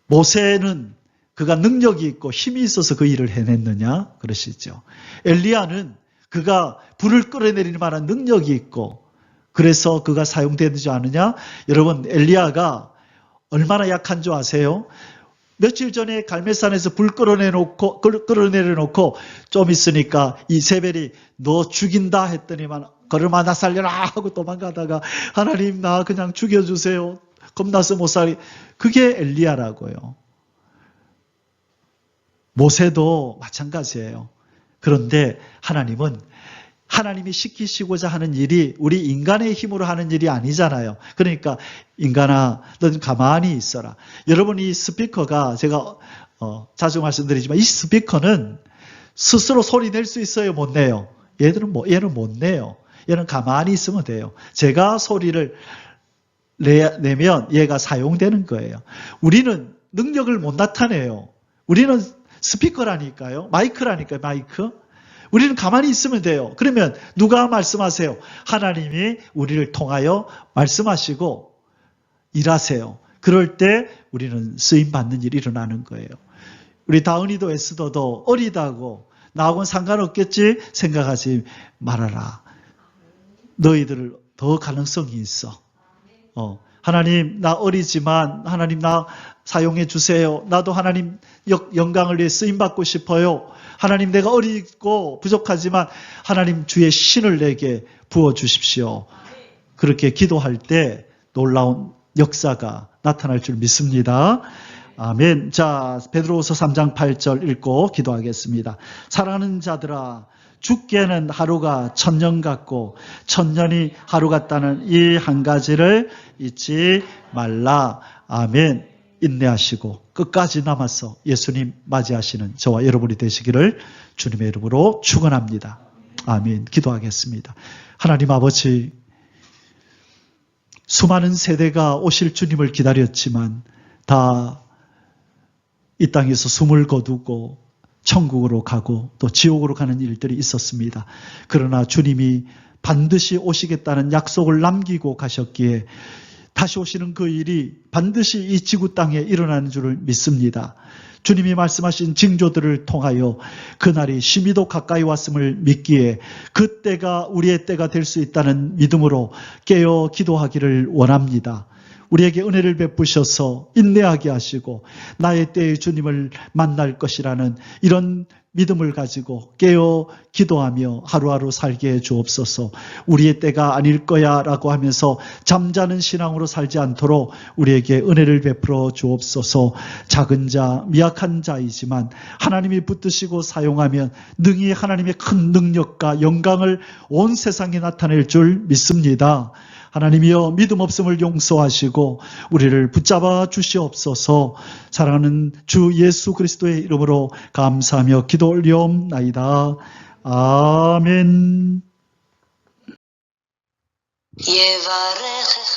B: 모세는 그가 능력이 있고 힘이 있어서 그 일을 해냈느냐 그러시죠. 엘리야는 그가 불을 끌어내릴 만한 능력이 있고 그래서 그가 사용되지 않느냐. 여러분, 엘리야가 얼마나 약한 줄 아세요? 며칠 전에 갈멜산에서 불 끌어내려놓고 좀 있으니까 이세벨이 너 죽인다 했더니만 걸음아 나 살려라 하고 도망가다가 하나님 나 그냥 죽여주세요. 겁나서 못 살이. 그게 엘리야라고요. 모세도 마찬가지예요. 그런데 하나님은 하나님이 시키시고자 하는 일이 우리 인간의 힘으로 하는 일이 아니잖아요. 그러니까 인간아 넌 가만히 있어라. 여러분 이 스피커가 제가 자주 말씀드리지만 이 스피커는 스스로 소리 낼 수 있어요? 못 내요? 얘는 못 내요. 얘는 가만히 있으면 돼요. 제가 소리를 내면 얘가 사용되는 거예요. 우리는 능력을 못 나타내요. 우리는 스피커라니까요. 마이크라니까요. 마이크. 우리는 가만히 있으면 돼요. 그러면 누가 말씀하세요? 하나님이 우리를 통하여 말씀하시고 일하세요. 그럴 때 우리는 쓰임받는 일이 일어나는 거예요. 우리 다은이도 에스더도 어리다고 나하고는 상관없겠지 생각하지 말아라. 너희들 더 가능성이 있어. 하나님 나 어리지만 하나님 나 사용해 주세요. 나도 하나님 영광을 위해 쓰임받고 싶어요. 하나님 내가 어리고 부족하지만 하나님 주의 신을 내게 부어주십시오. 그렇게 기도할 때 놀라운 역사가 나타날 줄 믿습니다. 아멘. 자, 베드로후서 3장 8절 읽고 기도하겠습니다. 사랑하는 자들아 죽게는 하루가 천년 같고 천년이 하루 같다는 이 한 가지를 잊지 말라. 아멘. 인내하시고 끝까지 남아서 예수님 맞이하시는 저와 여러분이 되시기를 주님의 이름으로 축원합니다. 아멘. 기도하겠습니다. 하나님 아버지, 수많은 세대가 오실 주님을 기다렸지만 다 이 땅에서 숨을 거두고 천국으로 가고 또 지옥으로 가는 일들이 있었습니다. 그러나 주님이 반드시 오시겠다는 약속을 남기고 가셨기에 다시 오시는 그 일이 반드시 이 지구 땅에 일어나는 줄을 믿습니다. 주님이 말씀하신 징조들을 통하여 그날이 심히도 가까이 왔음을 믿기에 그때가 우리의 때가 될 수 있다는 믿음으로 깨어 기도하기를 원합니다. 우리에게 은혜를 베푸셔서 인내하게 하시고 나의 때에 주님을 만날 것이라는 이런 믿음을 가지고 깨어 기도하며 하루하루 살게 해 주옵소서. 우리의 때가 아닐 거야 라고 하면서 잠자는 신앙으로 살지 않도록 우리에게 은혜를 베풀어 주옵소서. 작은 자, 미약한 자이지만 하나님이 붙드시고 사용하면 능히 하나님의 큰 능력과 영광을 온 세상에 나타낼 줄 믿습니다. 하나님이여 믿음 없음을 용서하시고 우리를 붙잡아 주시옵소서. 사랑하는 주 예수 그리스도의 이름으로 감사하며 기도 올리옵나이다. 아멘.
A: יברך